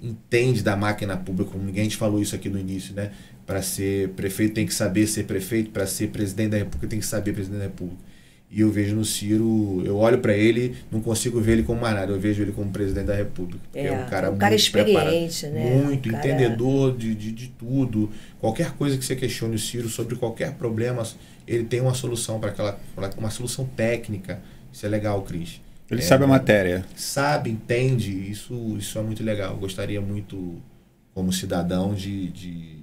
entende da máquina pública, como ninguém falou isso aqui no início, né? Para ser prefeito tem que saber ser prefeito, para ser presidente da República tem que saber presidente da República. E eu vejo no Ciro, eu olho para ele, não consigo ver ele como mais nada, eu vejo ele como presidente da República. É um cara muito experiente, né? Muito entendedor de tudo. Qualquer coisa que você questione o Ciro sobre qualquer problema, ele tem uma solução para uma solução técnica. Isso é legal, Cris. Ele sabe a matéria. Sabe, entende. Isso é muito legal. Eu gostaria muito, como cidadão, de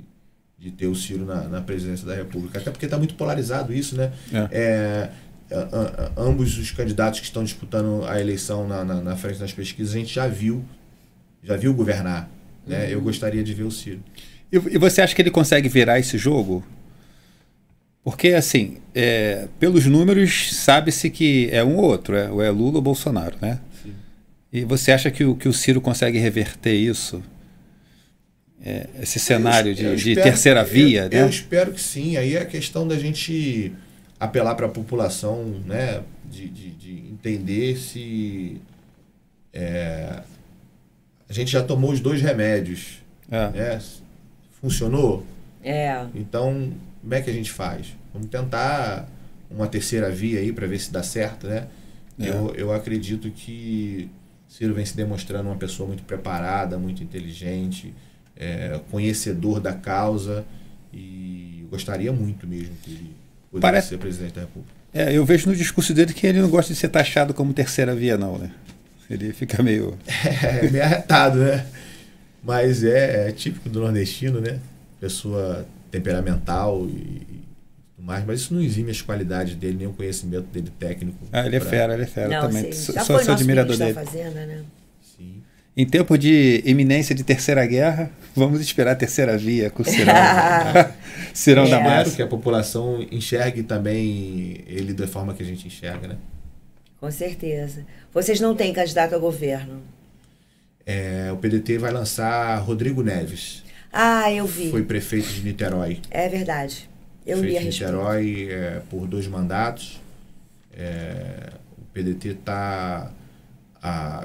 ter o Ciro na presidência da República. Até porque está muito polarizado isso, né? Ambos os candidatos que estão disputando a eleição na frente das pesquisas, a gente já viu governar. Né? Eu gostaria de ver o Ciro. E você acha que ele consegue virar esse jogo? Porque, assim, pelos números, sabe-se que é um ou outro, ou é Lula ou Bolsonaro, né? Sim. E você acha que o Ciro consegue reverter isso? Esse cenário de terceira via, né? Eu espero que sim. Aí é a questão da gente apelar para a população, né? De entender se... a gente já tomou os 2 remédios. Né? Funcionou? Então... Como é que a gente faz? Vamos tentar uma terceira via aí para ver se dá certo, né? Eu acredito que Ciro vem se demonstrando uma pessoa muito preparada, muito inteligente, conhecedor da causa, e eu gostaria muito mesmo que ele pudesse ser presidente da República. Eu vejo no discurso dele que ele não gosta de ser taxado como terceira via, não, né? Ele fica meio... meio arretado, né? Mas é típico do nordestino, né? Pessoa temperamental e tudo mais, mas isso não exime as qualidades dele, nem o conhecimento dele técnico. Ele é fera não, também. Sou admirador dele. Fazenda, né? Sim. Em tempo de iminência de terceira guerra, vamos esperar a terceira via com o Cirão. Cirão da Massa. Espero que a população enxergue também ele da forma que a gente enxerga, né? Com certeza. Vocês não têm candidato a governo? O PDT vai lançar Rodrigo Neves. Ah, eu vi. Foi prefeito de Niterói. É verdade. Eu li a respeito. Niterói por 2 mandatos. O PDT está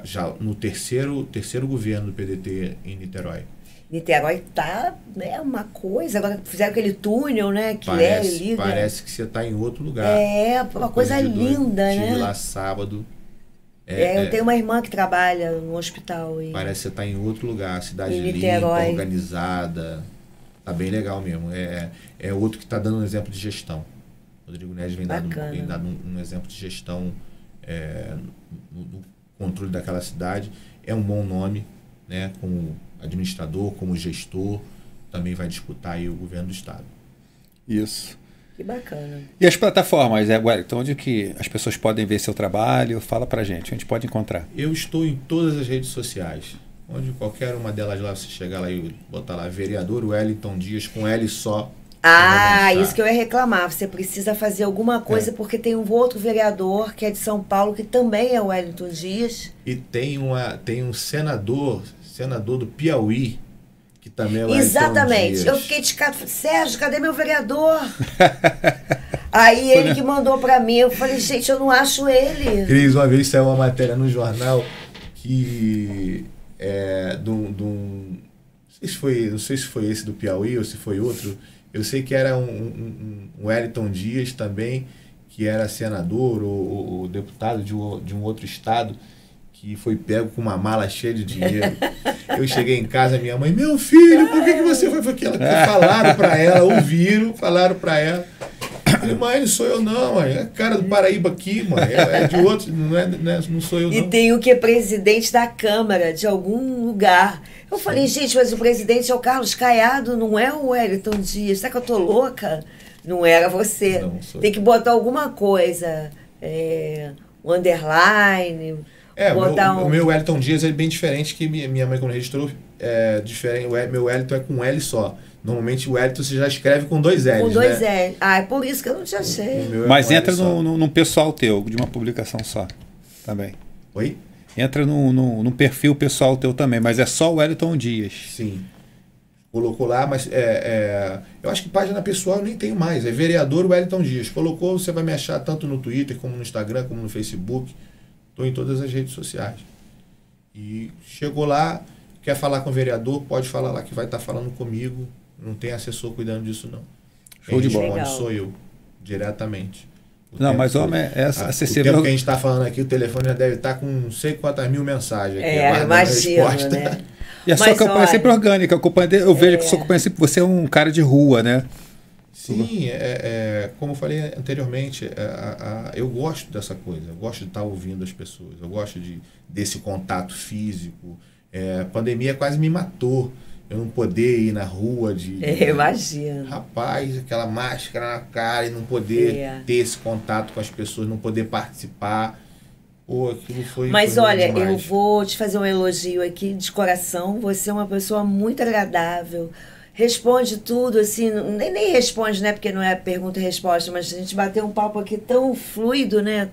já no terceiro governo do PDT em Niterói. Niterói tá, né, uma coisa. Agora fizeram aquele túnel, né, que liga. Parece que você está em outro lugar. Uma coisa linda, né? Estive lá sábado. Eu tenho uma irmã que trabalha no hospital. Parece que você está em outro lugar. Cidade limpa, organizada. Tá bem legal mesmo. É outro que está dando um exemplo de gestão. Rodrigo Neves vem dando um exemplo de gestão no controle daquela cidade. É um bom nome, né, como administrador, como gestor. Também vai disputar aí o governo do estado. Isso. Que bacana. E as plataformas, Wellington, onde que as pessoas podem ver seu trabalho? Fala pra gente, onde pode encontrar? Eu estou em todas as redes sociais. Onde qualquer uma delas lá, você chegar lá e botar lá, vereador Wellington Dias, com L só. Isso que eu ia reclamar. Você precisa fazer alguma coisa, porque tem um outro vereador que é de São Paulo, que também é o Wellington Dias. E tem um senador do Piauí, que também é o Exatamente. Dias. Eu fiquei de cara, Sérgio, cadê meu vereador? Aí ele que mandou pra mim, eu falei, gente, eu não acho ele. Cris, uma vez saiu uma matéria no jornal que não sei se foi esse do Piauí ou se foi outro. Eu sei que era um Wellington Dias também, que era senador ou deputado de um outro estado, que foi pego com uma mala cheia de dinheiro. Eu cheguei em casa, minha mãe, meu filho, por que você foi aquilo? Falaram pra ela, ouviram, falaram pra ela. Eu falei, mãe, não sou eu não, mãe. É a cara do Paraíba aqui, mãe. É de outro, não sou eu não. E tem o que é presidente da Câmara, de algum lugar. Eu falei, gente, mas o presidente é o Carlos Caiado, não é o Wellington Dias. Será que eu tô louca? Não era você. Não, tem que botar alguma coisa. Um underline. O meu Wellington Dias é bem diferente que minha mãe, quando registrou, diferente. Meu Wellington é com L só. Normalmente o Wellington você já escreve com 2 L's. Com 2 L's. É por isso que eu não te achei. Mas entra num pessoal teu, de uma publicação só. Também. Oi? Entra num perfil pessoal teu também, mas é só o Wellington Dias. Sim. Colocou lá, mas eu acho que página pessoal eu nem tenho mais. É vereador Wellington Dias. Colocou, você vai me achar tanto no Twitter, como no Instagram, como no Facebook. Estou em todas as redes sociais. E chegou lá, quer falar com o vereador, pode falar lá que vai estar falando comigo. Não tem assessor cuidando disso, não. Show de bola. Sou eu, diretamente. Não, mas homem é acessível. O tempo que a gente está falando aqui, o telefone já deve estar com não sei quantas mil mensagens aqui. Imagina, né? E a sua campanha é sempre orgânica. Eu vejo que a sua campanha é sempre... Você é um cara de rua, né? Sim, como eu falei anteriormente, eu gosto dessa coisa. Eu gosto de estar ouvindo as pessoas. Eu gosto desse contato físico. A pandemia quase me matou. Eu não poder ir na rua imagino. Rapaz, aquela máscara na cara e não poder ter esse contato com as pessoas, não poder participar. Pô, aquilo foi... Mas olha, eu vou te fazer um elogio aqui de coração. Você é uma pessoa muito agradável. Responde tudo, assim, nem responde, né? Porque não é pergunta e resposta, mas a gente bateu um papo aqui tão fluido, né?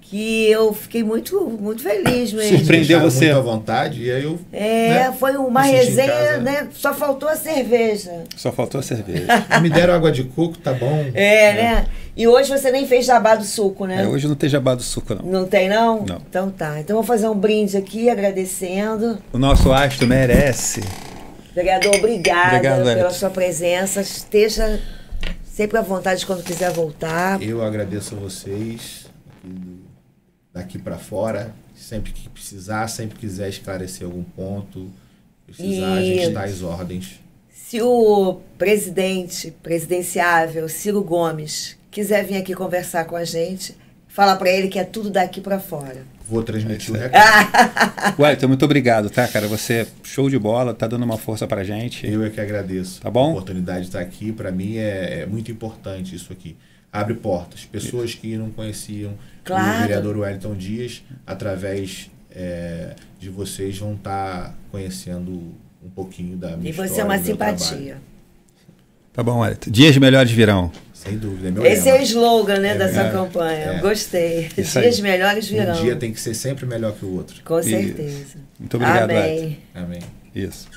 Que eu fiquei muito, muito feliz mesmo. Surpreendeu você. Muito à vontade, e aí eu... foi uma resenha, né? Só faltou a cerveja. Me deram água de coco, tá bom. Né? E hoje você nem fez jabá do suco, né? Hoje não tem jabá do suco, não. Não tem, não? Não. Então tá. Então vou fazer um brinde aqui, agradecendo. O nosso astro merece. Vereador, obrigado pela sua presença. Esteja sempre à vontade quando quiser voltar. Eu agradeço a vocês, daqui para fora. Sempre que precisar, sempre quiser esclarecer algum ponto, a gente está às ordens. Se o presidenciável Ciro Gomes quiser vir aqui conversar com a gente, fala para ele que é tudo daqui para fora. Vou transmitir o recado. Wellington, muito obrigado, tá, cara? Você é show de bola, tá dando uma força pra gente. Eu é que agradeço. Tá bom? A oportunidade de estar aqui, para mim, é muito importante isso aqui. Abre portas. Pessoas que não conheciam o vereador Wellington Dias, através de vocês, vão estar conhecendo um pouquinho da minha história. E você é uma simpatia. Tá bom, Wellington. Dias melhores virão. Sem dúvida, é meu Esse lema. é o slogan, né, dessa campanha. Gostei. Dias melhores virão. Um dia tem que ser sempre melhor que o outro. Com certeza. Muito obrigado, Amém. Amém. Isso.